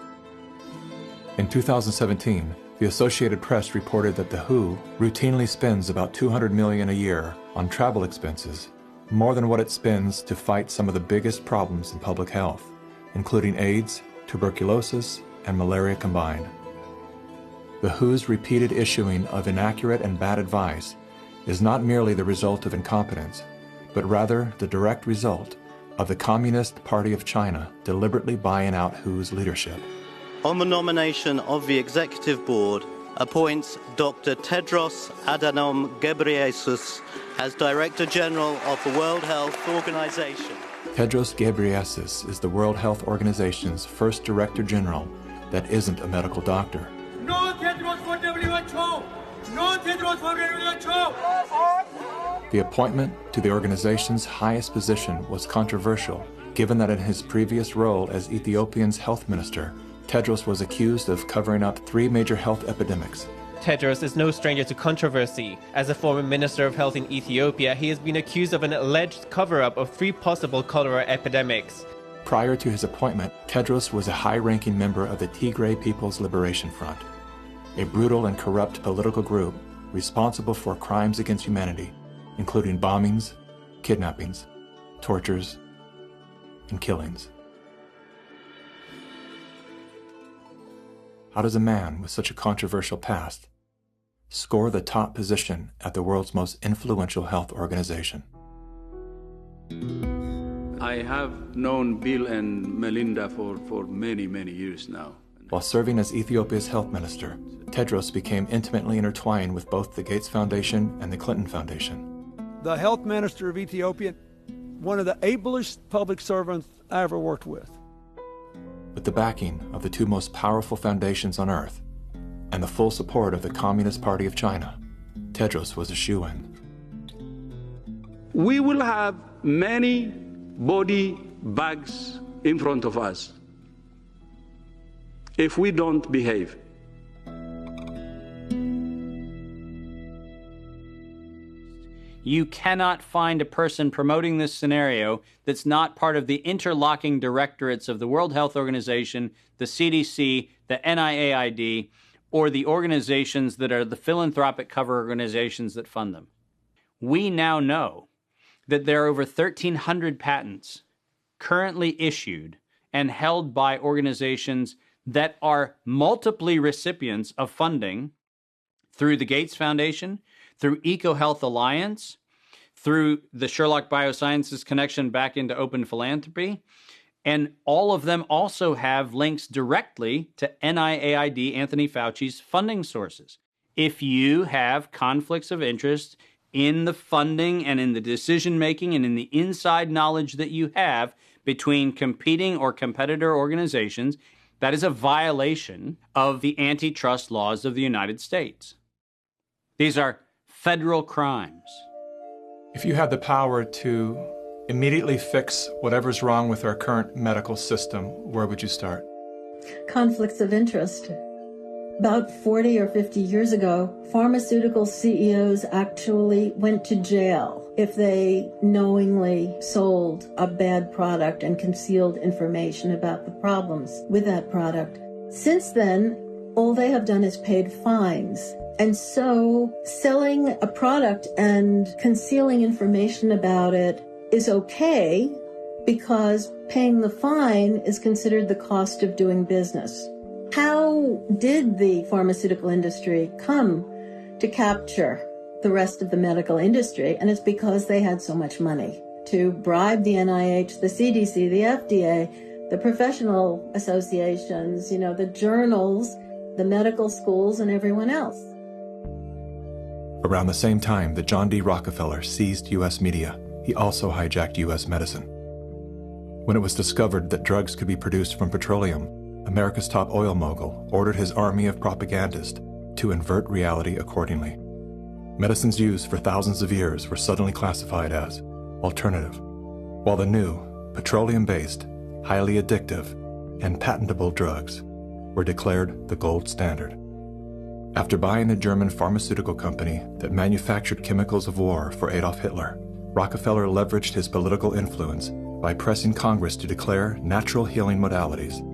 [SPEAKER 23] In 2017, The Associated Press reported that the WHO routinely spends about $200 million a year on travel expenses, more than what it spends to fight some of the biggest problems in public health, including AIDS, tuberculosis, and malaria combined. The WHO's repeated issuing of inaccurate and bad advice is not merely the result of incompetence, but rather the direct result of the Communist Party of China deliberately buying out WHO's leadership.
[SPEAKER 1] On the nomination of the Executive Board, appoints Dr. Tedros Adhanom Ghebreyesus as Director General of the World Health Organization.
[SPEAKER 23] Tedros Ghebreyesus is the World Health Organization's first Director General that isn't a medical doctor.
[SPEAKER 21] No Tedros for WHO! No Tedros for WHO!
[SPEAKER 23] The appointment to the organization's highest position was controversial, given that in his previous role as Ethiopia's health minister, Tedros was accused of covering up 3 major health epidemics.
[SPEAKER 2] Tedros is no stranger to controversy. As a former Minister of Health in Ethiopia, he has been accused of an alleged cover-up of 3 possible cholera epidemics.
[SPEAKER 23] Prior to his appointment, Tedros was a high-ranking member of the Tigray People's Liberation Front, a brutal and corrupt political group responsible for crimes against humanity, including bombings, kidnappings, tortures, and killings. How does a man with such a controversial past score the top position at the world's most influential health organization?
[SPEAKER 4] I have known Bill and Melinda for many, many years now.
[SPEAKER 23] While serving as Ethiopia's health minister, Tedros became intimately intertwined with both the Gates Foundation and the Clinton Foundation.
[SPEAKER 7] The health minister of Ethiopia, one of the ablest public servants I ever worked with.
[SPEAKER 23] With the backing of the 2 most powerful foundations on earth and the full support of the Communist Party of China, Tedros was a shoo-in.
[SPEAKER 4] We will have many body bags in front of us if we don't behave.
[SPEAKER 11] You cannot find a person promoting this scenario that's not part of the interlocking directorates of the World Health Organization, the CDC, the NIAID, or the organizations that are the philanthropic cover organizations that fund them. We now know that there are over 1,300 patents currently issued and held by organizations that are multiply recipients of funding through the Gates Foundation, through EcoHealth Alliance, through the Sherlock Biosciences connection back into open philanthropy, and all of them also have links directly to NIAID, Anthony Fauci's funding sources. If you have conflicts of interest in the funding and in the decision-making and in the inside knowledge that you have between competing or competitor organizations, that is a violation of the antitrust laws of the United States. These are federal crimes.
[SPEAKER 23] If you had the power to immediately fix whatever's wrong with our current medical system, where would you start?
[SPEAKER 9] Conflicts of interest. About 40 or 50 years ago, pharmaceutical CEOs actually went to jail if they knowingly sold a bad product and concealed information about the problems with that product. Since then, all they have done is paid fines. And so selling a product and concealing information about it is okay because paying the fine is considered the cost of doing business. How did the pharmaceutical industry come to capture the rest of the medical industry? And it's because they had so much money to bribe the NIH, the CDC, the FDA, the professional associations, the journals, the medical schools, and everyone else.
[SPEAKER 23] Around the same time that John D. Rockefeller seized U.S. media, he also hijacked U.S. medicine. When it was discovered that drugs could be produced from petroleum, America's top oil mogul ordered his army of propagandists to invert reality accordingly. Medicines used for thousands of years were suddenly classified as alternative, while the new, petroleum-based, highly addictive, and patentable drugs were declared the gold standard. After buying the German pharmaceutical company that manufactured chemicals of war for Adolf Hitler, Rockefeller leveraged his political influence by pressing Congress to declare natural healing modalities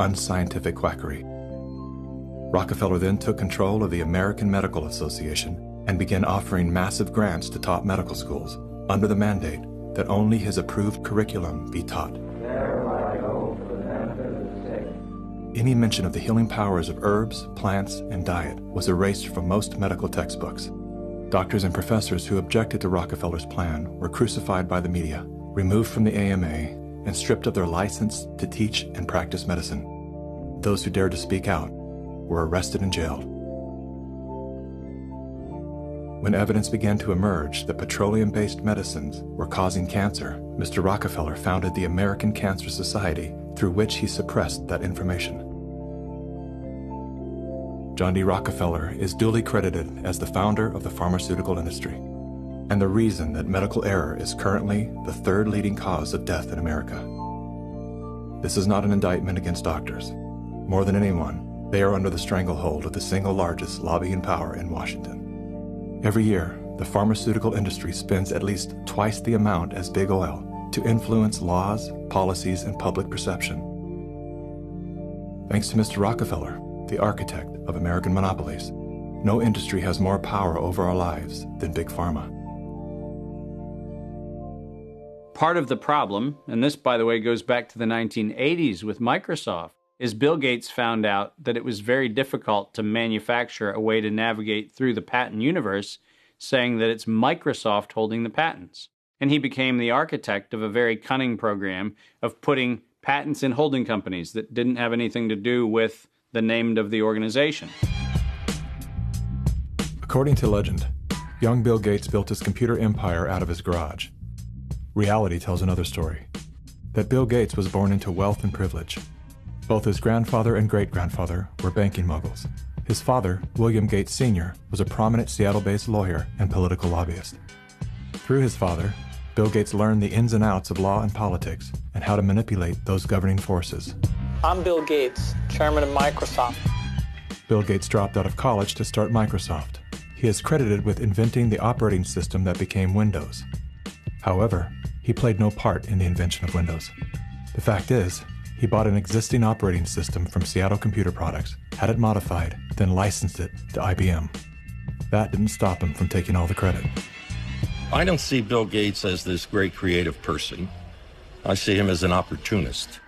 [SPEAKER 23] unscientific quackery. Rockefeller then took control of the American Medical Association and began offering massive grants to top medical schools under the mandate that only his approved curriculum be taught. Any mention of the healing powers of herbs, plants, and diet was erased from most medical textbooks. Doctors and professors who objected to Rockefeller's plan were crucified by the media, removed from the AMA, and stripped of their license to teach and practice medicine. Those who dared to speak out were arrested and jailed. When evidence began to emerge that petroleum-based medicines were causing cancer, Mr. Rockefeller founded the American Cancer Society, through which he suppressed that information. John D. Rockefeller is duly credited as the founder of the pharmaceutical industry, and the reason that medical error is currently the third leading cause of death in America. This is not an indictment against doctors. More than anyone, they are under the stranglehold of the single largest lobbying power in Washington. Every year, the pharmaceutical industry spends at least twice the amount as big oil to influence laws, policies, and public perception. Thanks to Mr. Rockefeller, the architect of American monopolies, no industry has more power over our lives than Big Pharma.
[SPEAKER 11] Part of the problem, and this, by the way, goes back to the 1980s with Microsoft, is Bill Gates found out that it was very difficult to manufacture a way to navigate through the patent universe, saying that it's Microsoft holding the patents. And he became the architect of a very cunning program of putting patents in holding companies that didn't have anything to do with the name of the organization.
[SPEAKER 23] According to legend, young Bill Gates built his computer empire out of his garage. Reality tells another story, that Bill Gates was born into wealth and privilege. Both his grandfather and great-grandfather were banking moguls. His father, William Gates Sr., was a prominent Seattle-based lawyer and political lobbyist. Through his father, Bill Gates learned the ins and outs of law and politics and how to manipulate those governing forces.
[SPEAKER 3] I'm Bill Gates, chairman of Microsoft.
[SPEAKER 23] Bill Gates dropped out of college to start Microsoft. He is credited with inventing the operating system that became Windows. However, he played no part in the invention of Windows. The fact is, he bought an existing operating system from Seattle Computer Products, had it modified, then licensed it to IBM. That didn't stop him from taking all the credit.
[SPEAKER 6] I don't see Bill Gates as this great creative person. I see him as an opportunist.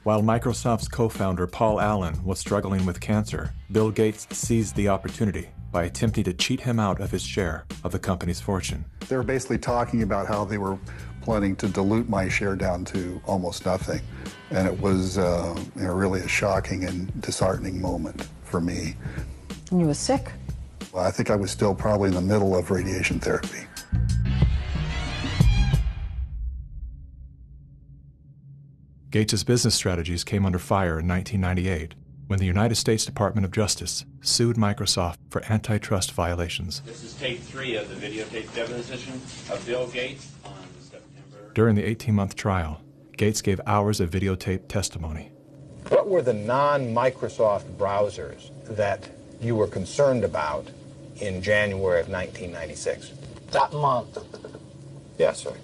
[SPEAKER 23] While Microsoft's co-founder Paul Allen was struggling with cancer, Bill Gates seized the opportunity by attempting to cheat him out of his share of the company's fortune.
[SPEAKER 20] They were basically talking about how they were planning to dilute my share down to almost nothing. And it was really a shocking and disheartening moment for me.
[SPEAKER 22] And you were sick?
[SPEAKER 20] Well, I think I was still probably in the middle of radiation therapy.
[SPEAKER 23] Gates' business strategies came under fire in 1998 when the United States Department of Justice sued Microsoft for antitrust violations.
[SPEAKER 24] This is tape 3 of the videotape deposition of Bill Gates on September.
[SPEAKER 23] During the 18-month trial, Gates gave hours of videotape testimony.
[SPEAKER 25] What were the non-Microsoft browsers that you were concerned about in January of 1996?
[SPEAKER 3] That month.
[SPEAKER 25] Yes, sir.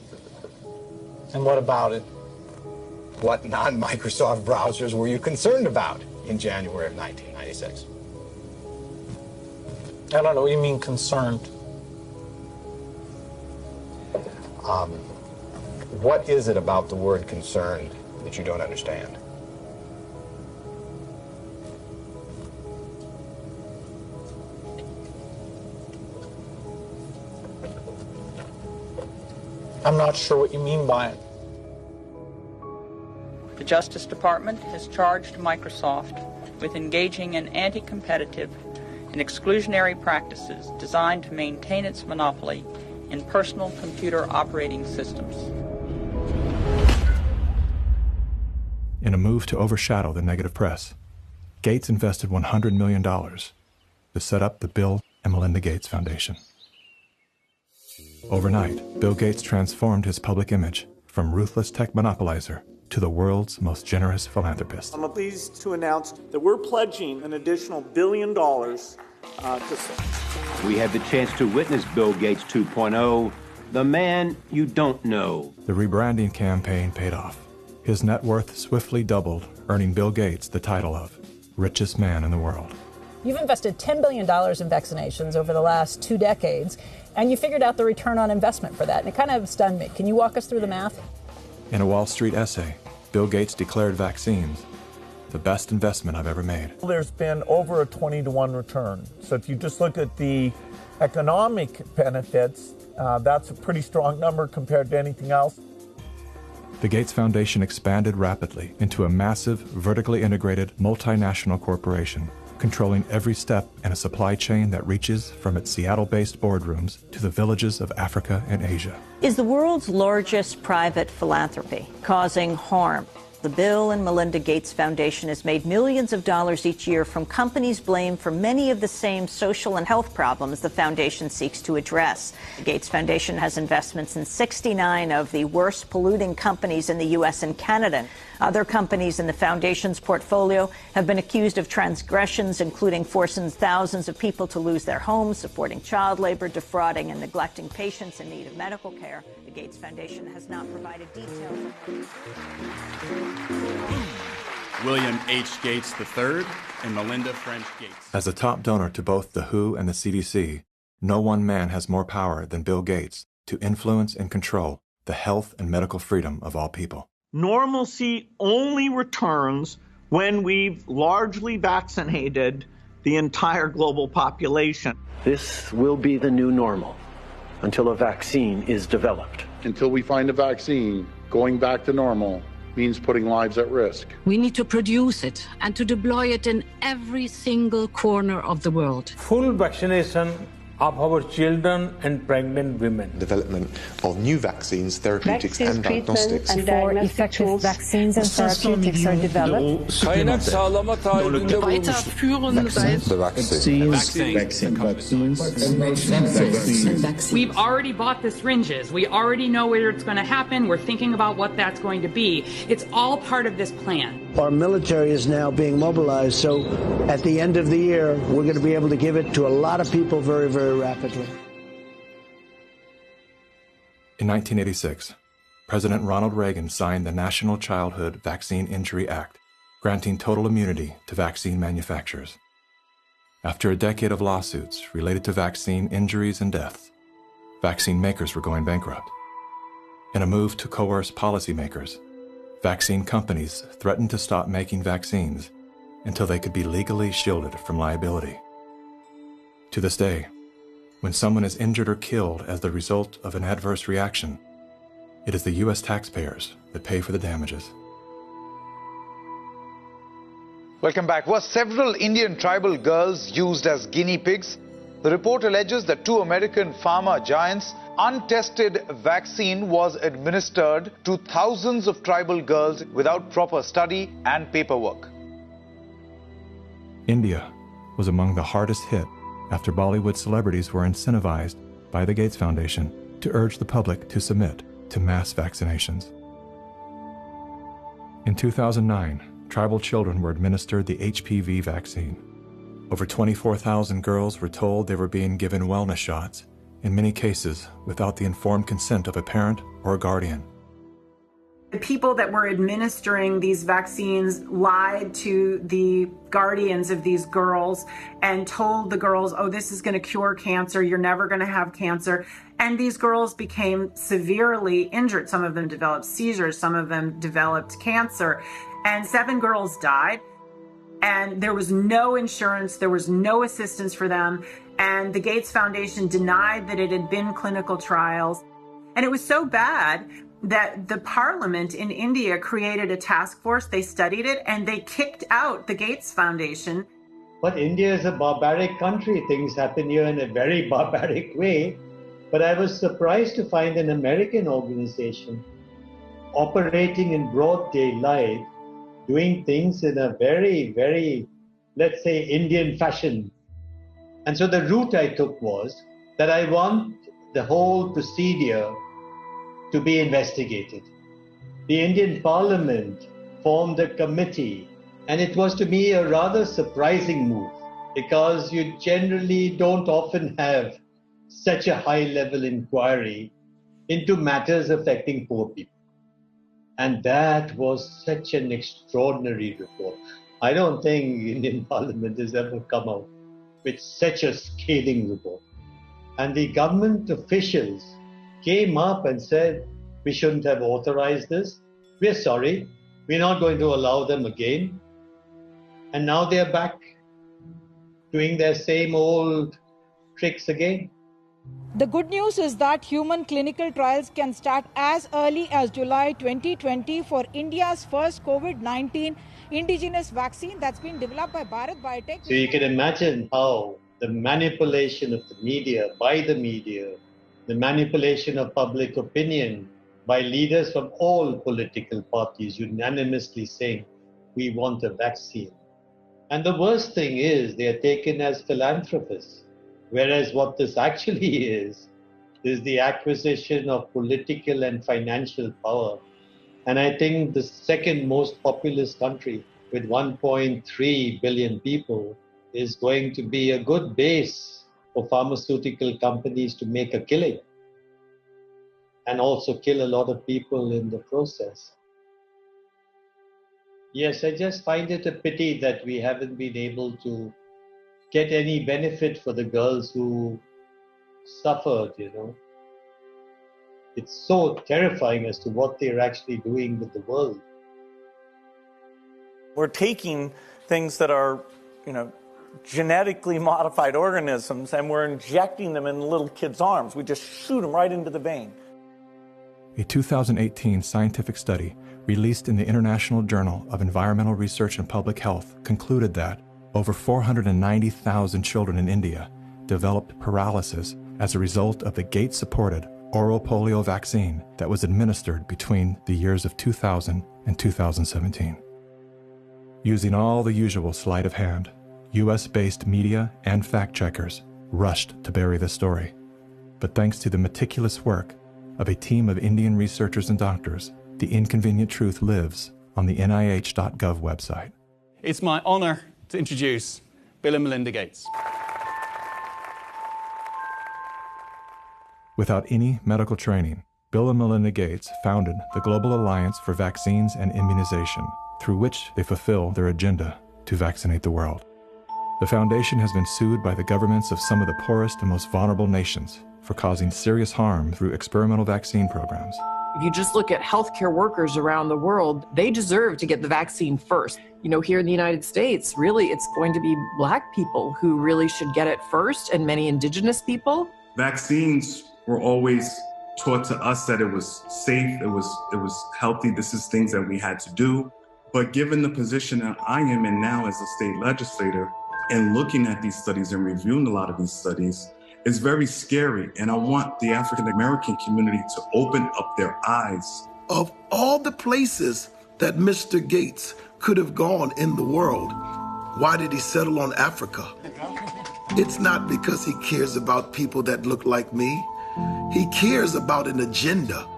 [SPEAKER 3] And what about it?
[SPEAKER 25] What non-Microsoft browsers were you concerned about in January of 1996?
[SPEAKER 3] I don't know what you mean concerned.
[SPEAKER 25] What is it about the word concerned that you don't understand?
[SPEAKER 3] I'm not sure what you mean by it.
[SPEAKER 26] The Justice Department has charged Microsoft with engaging in anti-competitive and exclusionary practices designed to maintain its monopoly in personal computer operating systems.
[SPEAKER 23] In a move to overshadow the negative press, Gates invested $100 million to set up the Bill and Melinda Gates Foundation. Overnight, Bill Gates transformed his public image from ruthless tech monopolizer to the world's most generous philanthropist.
[SPEAKER 27] I'm pleased to announce that we're pledging an additional $1 billion to
[SPEAKER 28] We had the chance to witness Bill Gates 2.0, the man you don't know.
[SPEAKER 23] The rebranding campaign paid off. His net worth swiftly doubled, earning Bill Gates the title of richest man in the world.
[SPEAKER 8] You've invested $10 billion in vaccinations over the last 2 decades, and you figured out the return on investment for that. And it kind of stunned me. Can you walk us through the math?
[SPEAKER 23] In a Wall Street essay, Bill Gates declared vaccines the best investment I've ever made.
[SPEAKER 10] There's been over a 20-to-1 return. So if you just look at the economic benefits, that's a pretty strong number compared to anything else.
[SPEAKER 23] The Gates Foundation expanded rapidly into a massive, vertically integrated, multinational corporation, controlling every step in a supply chain that reaches from its Seattle-based boardrooms to the villages of Africa and Asia.
[SPEAKER 12] Is the world's largest private philanthropy causing harm? The Bill and Melinda Gates Foundation has made millions of dollars each year from companies blamed for many of the same social and health problems the foundation seeks to address. The Gates Foundation has investments in 69 of the worst polluting companies in the U.S. and Canada. Other companies in the foundation's portfolio have been accused of transgressions, including forcing thousands of people to lose their homes, supporting child labor, defrauding and neglecting patients in need of medical care. The Gates Foundation has not provided details.
[SPEAKER 24] William H. Gates III and Melinda French Gates.
[SPEAKER 23] As a top donor to both the WHO and the CDC, no one man has more power than Bill Gates to influence and control the health and medical freedom of all people.
[SPEAKER 10] Normalcy only returns when we've largely vaccinated the entire global population.
[SPEAKER 14] This will be the new normal until a vaccine is developed.
[SPEAKER 15] Until we find a vaccine, going back to normal means putting lives at risk.
[SPEAKER 16] We need to produce it and to deploy it in every single corner of the world.
[SPEAKER 17] Full vaccination of our children and pregnant women.
[SPEAKER 18] Development of new vaccines, therapeutics and diagnostics.
[SPEAKER 22] Before effective vaccines and therapeutics are developed.
[SPEAKER 29] We've already bought the syringes. We already know where it's going to happen. We're thinking about what that's going to be. It's all part of this plan.
[SPEAKER 30] Our military is now being mobilized, so at the end of the year, we're going to be able to give it to a lot of people very, very rapidly.
[SPEAKER 23] In 1986, President Ronald Reagan signed the National Childhood Vaccine Injury Act, granting total immunity to vaccine manufacturers. After a decade of lawsuits related to vaccine injuries and deaths, vaccine makers were going bankrupt. In a move to coerce policymakers, vaccine companies threatened to stop making vaccines until they could be legally shielded from liability. To this day, when someone is injured or killed as the result of an adverse reaction, it is the U.S. taxpayers that pay for the damages.
[SPEAKER 31] Welcome back. Were several Indian tribal girls used as guinea pigs? The report alleges that 2 American pharma giants' untested vaccine was administered to thousands of tribal girls without proper study and paperwork.
[SPEAKER 23] India was among the hardest hit after Bollywood celebrities were incentivized by the Gates Foundation to urge the public to submit to mass vaccinations. In 2009, tribal children were administered the HPV vaccine. Over 24,000 girls were told they were being given wellness shots, in many cases without the informed consent of a parent or a guardian.
[SPEAKER 33] The people that were administering these vaccines lied to the guardians of these girls and told the girls, oh, this is going to cure cancer, you're never going to have cancer. And these girls became severely injured. Some of them developed seizures, some of them developed cancer, and 7 girls died. And there was no insurance, there was no assistance for them. And the Gates Foundation denied that it had been clinical trials. And it was so bad that the parliament in India created a task force. They studied it and they kicked out the Gates Foundation.
[SPEAKER 34] But India is a barbaric country. Things happen here in a very barbaric way. But I was surprised to find an American organization operating in broad daylight, doing things in a very, very, let's say, Indian fashion. And so the route I took was that I want the whole procedure to be investigated. The Indian Parliament formed a committee, and it was to me a rather surprising move because you generally don't often have such a high-level inquiry into matters affecting poor people. And that was such an extraordinary report. I don't think Indian Parliament has ever come out with such a scathing report. And the government officials came up and said, we shouldn't have authorized this. We're sorry. We're not going to allow them again. And now they're back doing their same old tricks again.
[SPEAKER 1] The good news is that human clinical trials can start as early as July 2020 for India's first COVID-19 indigenous vaccine that's been developed by Bharat Biotech.
[SPEAKER 34] So you can imagine how the manipulation of the media, by the media, the manipulation of public opinion by leaders from all political parties unanimously saying, we want a vaccine. And the worst thing is they are taken as philanthropists, whereas what this actually is the acquisition of political and financial power. And I think the second most populous country with 1.3 billion people is going to be a good base for pharmaceutical companies to make a killing and also kill a lot of people in the process. Yes, I just find it a pity that we haven't been able to get any benefit for the girls who suffered, It's so terrifying as to what they're actually doing with the world.
[SPEAKER 10] We're taking things that are, genetically modified organisms and we're injecting them in little kids' arms. We just shoot them right into the vein.
[SPEAKER 23] A 2018 scientific study released in the International Journal of Environmental Research and Public Health concluded that over 490,000 children in India developed paralysis as a result of the Gates-supported oral polio vaccine that was administered between the years of 2000 and 2017. Using all the usual sleight of hand, U.S.-based media and fact-checkers rushed to bury the story. But thanks to the meticulous work of a team of Indian researchers and doctors, the inconvenient truth lives on the NIH.gov website.
[SPEAKER 2] It's my honor to introduce Bill and Melinda Gates.
[SPEAKER 23] Without any medical training, Bill and Melinda Gates founded the Global Alliance for Vaccines and Immunization, through which they fulfill their agenda to vaccinate the world. The foundation has been sued by the governments of some of the poorest and most vulnerable nations for causing serious harm through experimental vaccine programs.
[SPEAKER 4] If you just look at healthcare workers around the world, they deserve to get the vaccine first. Here in the United States, really, it's going to be Black people who really should get it first, and many Indigenous people.
[SPEAKER 5] Vaccines were always taught to us that it was safe, it was healthy. This is things that we had to do. But given the position that I am in now as a state legislator, and looking at these studies and reviewing a lot of these studies, it's very scary. And I want the African American community to open up their eyes.
[SPEAKER 6] Of all the places that Mr. Gates could have gone in the world, why did he settle on Africa? It's not because he cares about people that look like me. He cares about an agenda.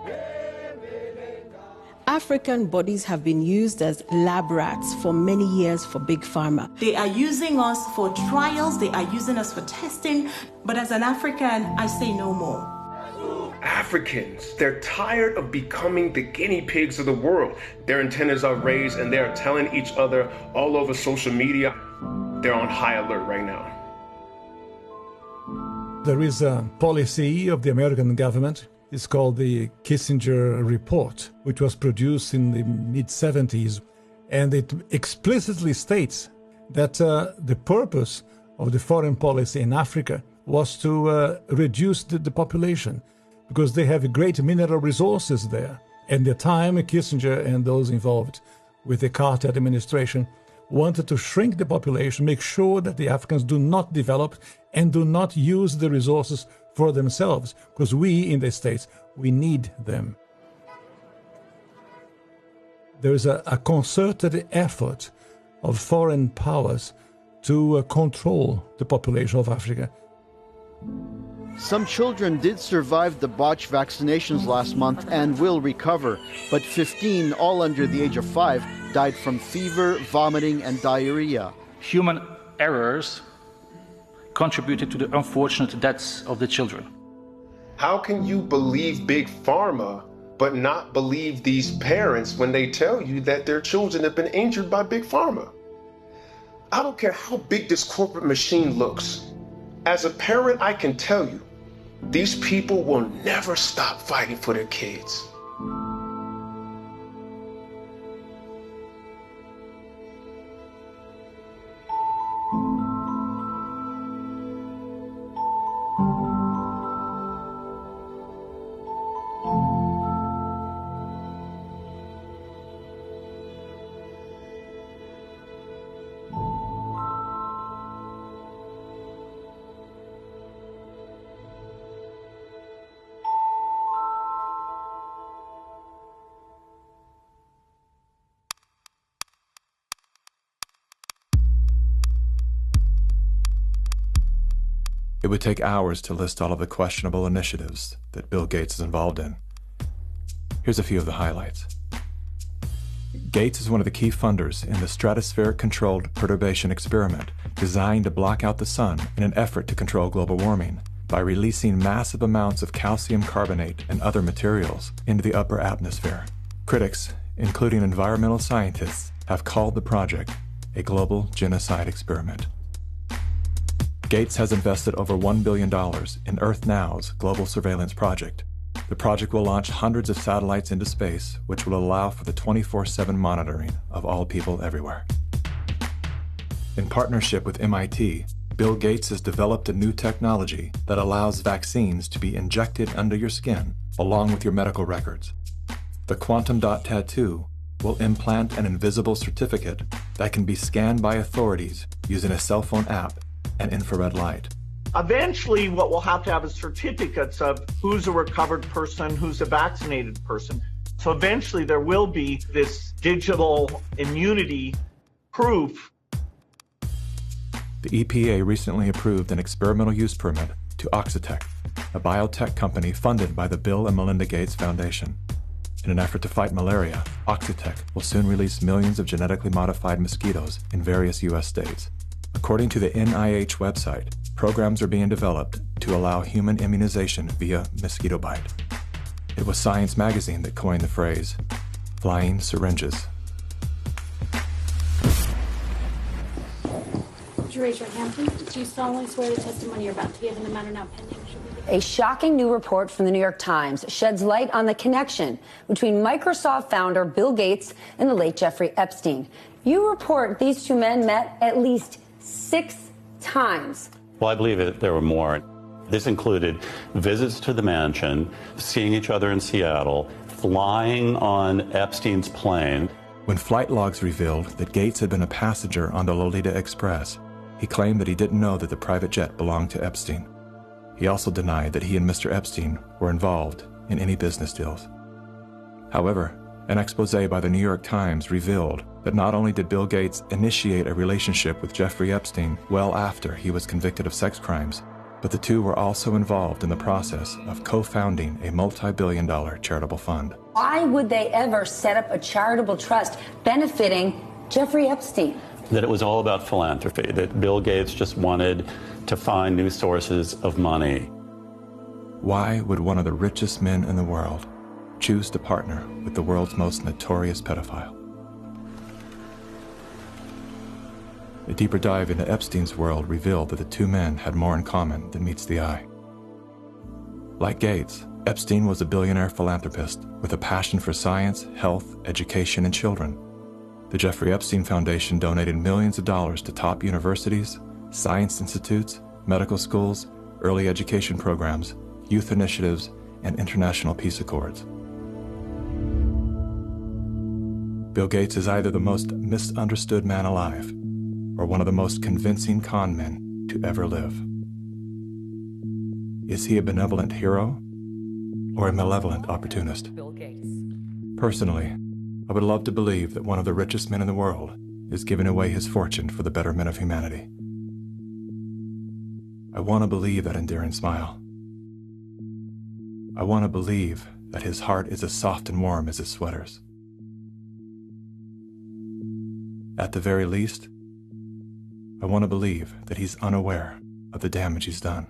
[SPEAKER 7] African bodies have been used as lab rats for many years for Big Pharma.
[SPEAKER 9] They are using us for trials, they are using us for testing, but as an African, I say no more.
[SPEAKER 11] Africans, they're tired of becoming the guinea pigs of the world. Their antennas are raised and they're telling each other all over social media. They're on high alert right now.
[SPEAKER 13] There is a policy of the American government. It's called the Kissinger Report, which was produced in the mid-70s. And it explicitly states that the purpose of the foreign policy in Africa was to reduce the population because they have great mineral resources there. At the time, Kissinger and those involved with the Carter administration wanted to shrink the population, make sure that the Africans do not develop and do not use the resources for themselves, because we in the States, we need them. There is a concerted effort of foreign powers to control the population of Africa.
[SPEAKER 19] Some children did survive the botched vaccinations last month and will recover, but 15, all under the age of 5, died from fever, vomiting, and diarrhea.
[SPEAKER 20] Human errors contributed to the unfortunate deaths of the children.
[SPEAKER 11] How can you believe Big Pharma but not believe these parents when they tell you that their children have been injured by Big Pharma? I don't care how big this corporate machine looks. As a parent, I can tell you, these people will never stop fighting for their kids.
[SPEAKER 23] It would take hours to list all of the questionable initiatives that Bill Gates is involved in. Here's a few of the highlights. Gates is one of the key funders in the stratospheric-controlled perturbation experiment designed to block out the sun in an effort to control global warming by releasing massive amounts of calcium carbonate and other materials into the upper atmosphere. Critics, including environmental scientists, have called the project a global genocide experiment. Gates has invested over $1 billion in Earth Now's global surveillance project. The project will launch hundreds of satellites into space, which will allow for the 24/7 monitoring of all people everywhere. In partnership with MIT, Bill Gates has developed a new technology that allows vaccines to be injected under your skin along with your medical records. The quantum dot tattoo will implant an invisible certificate that can be scanned by authorities using a cell phone app and infrared light.
[SPEAKER 10] Eventually, what we'll have is certificates of who's a recovered person, who's a vaccinated person. So eventually there will be this digital immunity proof.
[SPEAKER 23] The EPA recently approved an experimental use permit to Oxitec, a biotech company funded by the Bill and Melinda Gates Foundation. In an effort to fight malaria, Oxitec will soon release millions of genetically modified mosquitoes in various U.S. states. According to the NIH website, programs are being developed to allow human immunization via mosquito bite. It was Science magazine that coined the phrase, flying syringes.
[SPEAKER 3] Would you raise your hand, please? Do you solemnly swear the testimony you're about to give in the matter now pending?
[SPEAKER 8] A shocking new report from the New York Times sheds light on the connection between Microsoft founder Bill Gates and the late Jeffrey Epstein. You report these two men met at least 6 times.
[SPEAKER 12] Well, I believe there were more. This included visits to the mansion, seeing each other in Seattle, flying on Epstein's plane.
[SPEAKER 23] When flight logs revealed that Gates had been a passenger on the Lolita Express, he claimed that he didn't know that the private jet belonged to Epstein. He also denied that he and Mr. Epstein were involved in any business deals. However, an expose by the New York Times revealed that not only did Bill Gates initiate a relationship with Jeffrey Epstein well after he was convicted of sex crimes, but the two were also involved in the process of co-founding a multi-billion-dollar charitable fund.
[SPEAKER 8] Why would they ever set up a charitable trust benefiting Jeffrey Epstein?
[SPEAKER 12] That it was all about philanthropy, that Bill Gates just wanted to find new sources of money.
[SPEAKER 23] Why would one of the richest men in the world choose to partner with the world's most notorious pedophile? A deeper dive into Epstein's world revealed that the two men had more in common than meets the eye. Like Gates, Epstein was a billionaire philanthropist with a passion for science, health, education, and children. The Jeffrey Epstein Foundation donated millions of dollars to top universities, science institutes, medical schools, early education programs, youth initiatives, and international peace accords. Bill Gates is either the most misunderstood man alive or one of the most convincing con men to ever live. Is he a benevolent hero or a malevolent opportunist?
[SPEAKER 8] Bill Gates.
[SPEAKER 23] Personally, I would love to believe that one of the richest men in the world is giving away his fortune for the betterment of humanity. I want to believe that endearing smile. I want to believe that his heart is as soft and warm as his sweaters. At the very least, I want to believe that he's unaware of the damage he's done.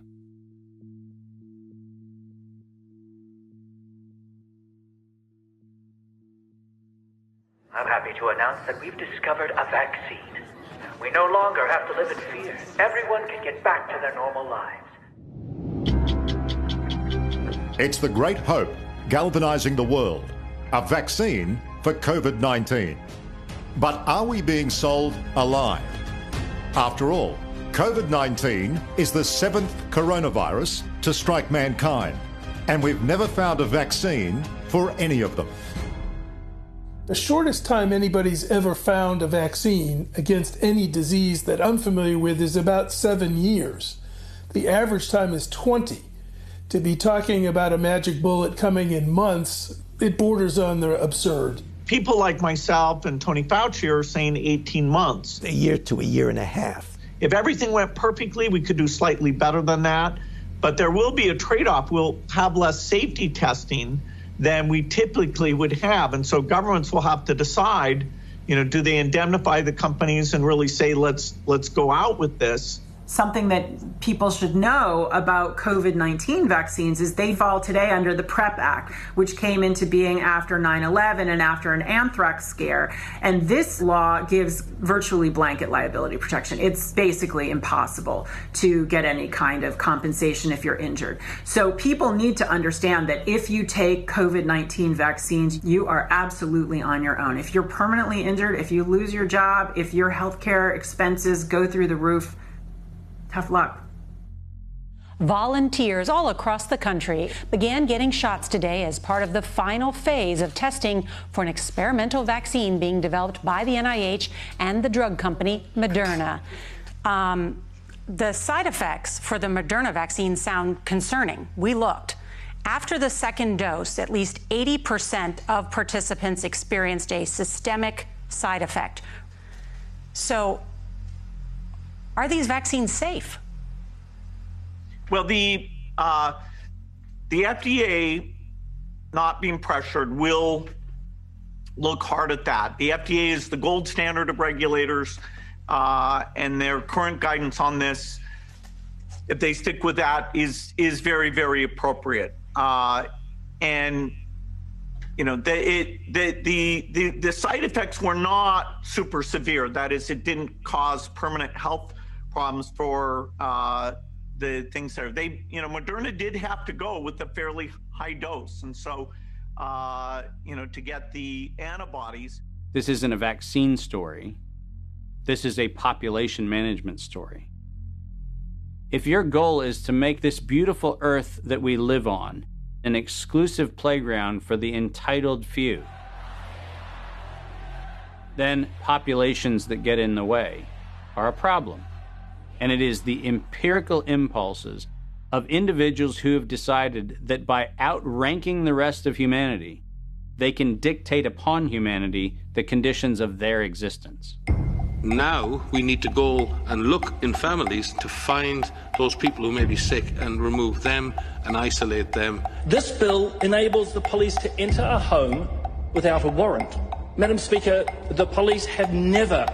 [SPEAKER 14] I'm happy to announce that we've discovered a vaccine. We no longer have to live in fear. Everyone can get back to their normal lives.
[SPEAKER 15] It's the great hope galvanizing the world. A vaccine for COVID-19. But are we being sold a lie? After all, COVID-19 is the 7th coronavirus to strike mankind, and we've never found a vaccine for any of them.
[SPEAKER 16] The shortest time anybody's ever found a vaccine against any disease that I'm familiar with is about 7 years. The average time is 20. To be talking about a magic bullet coming in months, it borders on the absurd.
[SPEAKER 10] People like myself and Tony Fauci are saying 18 months.
[SPEAKER 17] A year to a year and a half.
[SPEAKER 10] If everything went perfectly, we could do slightly better than that. But there will be a trade-off. We'll have less safety testing than we typically would have. And so governments will have to decide, do they indemnify the companies and really say, let's go out with this?
[SPEAKER 33] Something that people should know about COVID-19 vaccines is they fall today under the PrEP Act, which came into being after 9/11 and after an anthrax scare. And this law gives virtually blanket liability protection. It's basically impossible to get any kind of compensation if you're injured. So people need to understand that if you take COVID-19 vaccines, you are absolutely on your own. If you're permanently injured, if you lose your job, if your healthcare expenses go through the roof, tough luck.
[SPEAKER 18] Volunteers all across the country began getting shots today as part of the final phase of testing for an experimental vaccine being developed by the NIH and the drug company Moderna. The side effects for the Moderna vaccine sound concerning. We looked. After the second dose, at least 80% of participants experienced a systemic side effect. So, are these vaccines safe?
[SPEAKER 10] Well, the FDA, not being pressured, will look hard at that. The FDA is the gold standard of regulators, and their current guidance on this, if they stick with that, is very, very appropriate. And the side effects were not super severe. That is, it didn't cause permanent health problems for the things there. Moderna did have to go with a fairly high dose. And so, to get the antibodies.
[SPEAKER 21] This isn't a vaccine story. This is a population management story. If your goal is to make this beautiful earth that we live on an exclusive playground for the entitled few, then populations that get in the way are a problem. And it is the empirical impulses of individuals who have decided that by outranking the rest of humanity, they can dictate upon humanity the conditions of their existence.
[SPEAKER 22] Now we need to go and look in families to find those people who may be sick and remove them and isolate them.
[SPEAKER 24] This bill enables the police to enter a home without a warrant. Madam Speaker, the police have never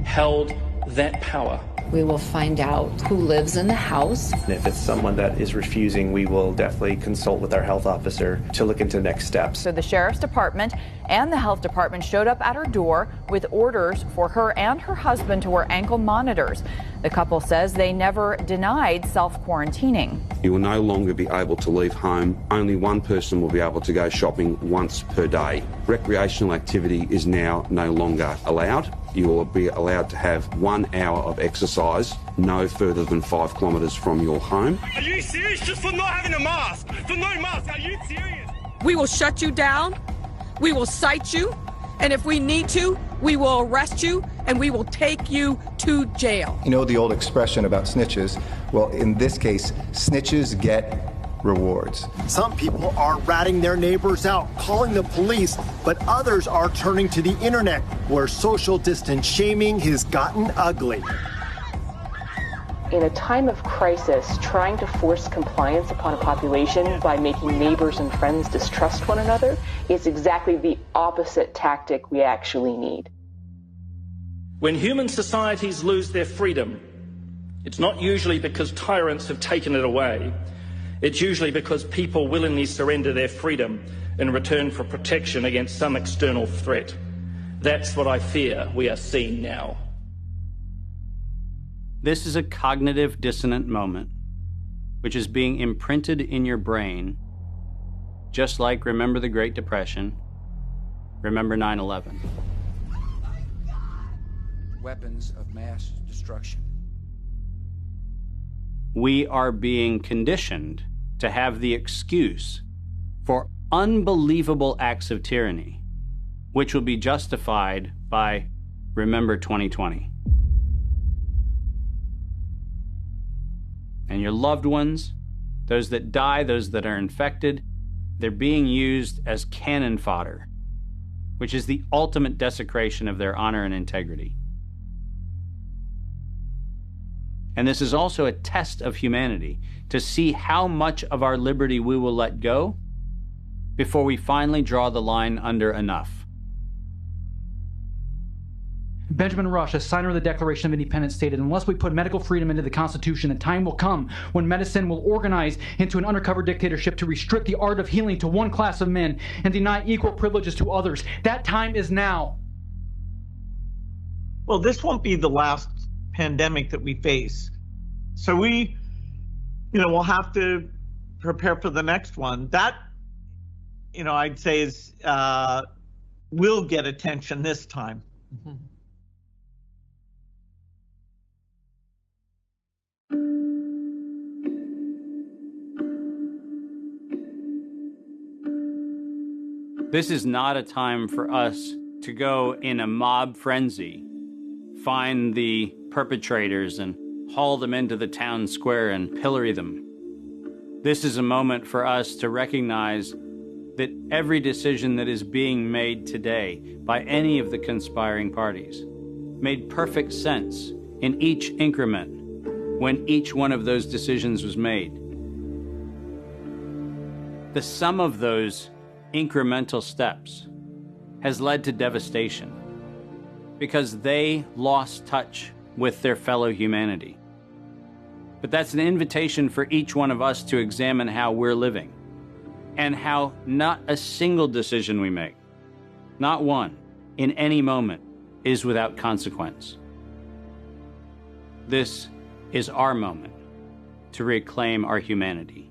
[SPEAKER 24] held that power.
[SPEAKER 25] We will find out who lives in the house.
[SPEAKER 26] And if it's someone that is refusing, we will definitely consult with our health officer to look into next steps.
[SPEAKER 27] So the Sheriff's Department and the Health Department showed up at her door with orders for her and her husband to wear ankle monitors. The couple says they never denied self-quarantining.
[SPEAKER 28] You will no longer be able to leave home. Only one person will be able to go shopping once per day. Recreational activity is now no longer allowed. You will be allowed to have 1 hour of exercise no further than 5 kilometres from your home.
[SPEAKER 29] Are you serious? Just for not having a mask? For no mask? Are you serious?
[SPEAKER 32] We will shut you down. We will cite you. And if we need to, we will arrest you and we will take you to jail.
[SPEAKER 23] You know the old expression about snitches? Well, in this case, snitches get rewards.
[SPEAKER 35] Some people are ratting their neighbors out, calling the police, but others are turning to the internet, where social distance shaming has gotten ugly.
[SPEAKER 36] In a time of crisis, trying to force compliance upon a population by making neighbors and friends distrust one another is exactly the opposite tactic we actually need.
[SPEAKER 24] When human societies lose their freedom, it's not usually because tyrants have taken it away. It's usually because people willingly surrender their freedom in return for protection against some external threat. That's what I fear we are seeing now.
[SPEAKER 21] This is a cognitive dissonant moment, which is being imprinted in your brain, just like remember the Great Depression, remember 9/11.
[SPEAKER 1] Weapons of mass destruction.
[SPEAKER 21] We are being conditioned to have the excuse for unbelievable acts of tyranny, which will be justified by remember 2020. And your loved ones, those that die, those that are infected, they're being used as cannon fodder, which is the ultimate desecration of their honor and integrity. And this is also a test of humanity, to see how much of our liberty we will let go before we finally draw the line under enough.
[SPEAKER 2] Benjamin Rush, a signer of the Declaration of Independence, stated, "Unless we put medical freedom into the Constitution, a time will come when medicine will organize into an undercover dictatorship to restrict the art of healing to one class of men and deny equal privileges to others. That time is now."
[SPEAKER 10] Well, this won't be the last pandemic that we face. So we, we'll have to prepare for the next one. That, I'd say is, will get attention this time. Mm-hmm.
[SPEAKER 21] This is not a time for us to go in a mob frenzy, find the perpetrators and haul them into the town square and pillory them. This is a moment for us to recognize that every decision that is being made today by any of the conspiring parties made perfect sense in each increment when each one of those decisions was made. The sum of those incremental steps has led to devastation because they lost touch with their fellow humanity. But that's an invitation for each one of us to examine how we're living and how not a single decision we make, not one, in any moment, is without consequence. This is our moment to reclaim our humanity.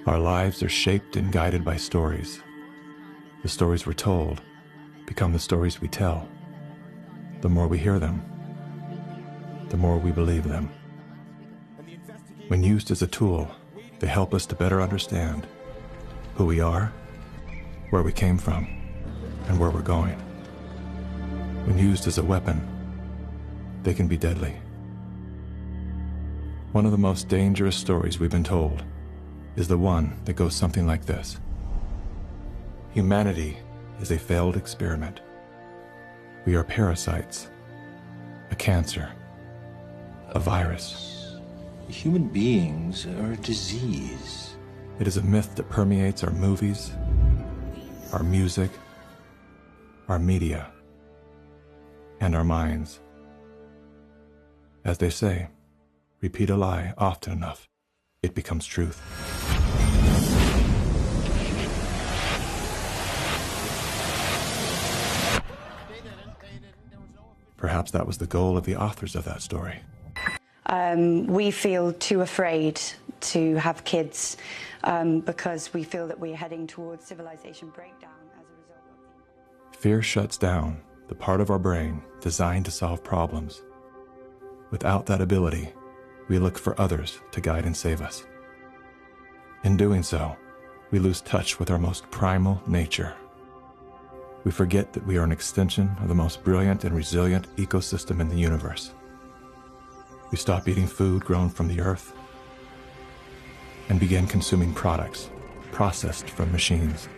[SPEAKER 23] Our lives are shaped and guided by stories. The stories we're told become the stories we tell. The more we hear them, the more we believe them. When used as a tool, they help us to better understand who we are, where we came from, and where we're going. When used as a weapon, they can be deadly. One of the most dangerous stories we've been told is the one that goes something like this. Humanity is a failed experiment. We are parasites, a cancer, a virus.
[SPEAKER 3] Human beings are a disease.
[SPEAKER 23] It is a myth that permeates our movies, our music, our media, and our minds. As they say, repeat a lie often enough, it becomes truth. Perhaps that was the goal of the authors of that story.
[SPEAKER 4] We feel too afraid to have kids because we feel that we're heading towards civilization breakdown as a result of...
[SPEAKER 23] Fear shuts down the part of our brain designed to solve problems. Without that ability, we look for others to guide and save us. In doing so, we lose touch with our most primal nature. We forget that we are an extension of the most brilliant and resilient ecosystem in the universe. We stop eating food grown from the earth and begin consuming products processed from machines.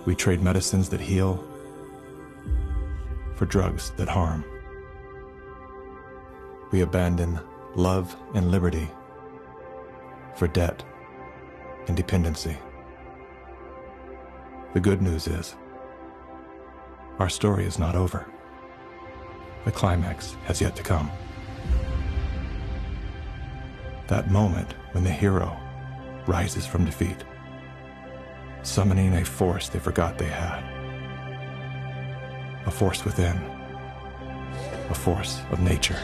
[SPEAKER 23] We trade medicines that heal for drugs that harm. We abandon love and liberty for debt and dependency. The good news is, our story is not over. The climax has yet to come. That moment when the hero rises from defeat, summoning a force they forgot they had. A force within, a force of nature.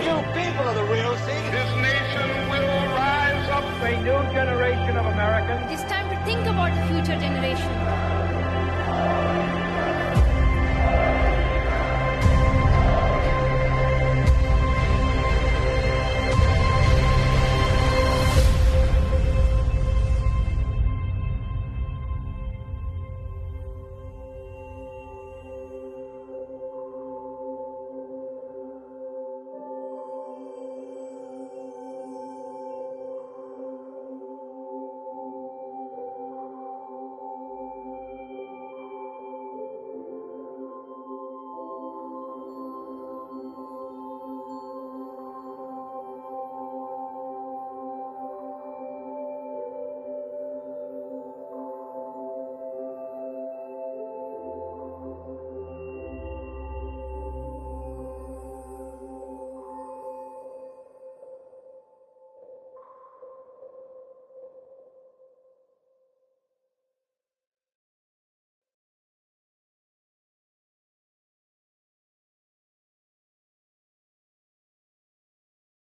[SPEAKER 29] You people are the real thing. This nation will rise up. A new generation of Americans.
[SPEAKER 5] It's time to think about the future generation.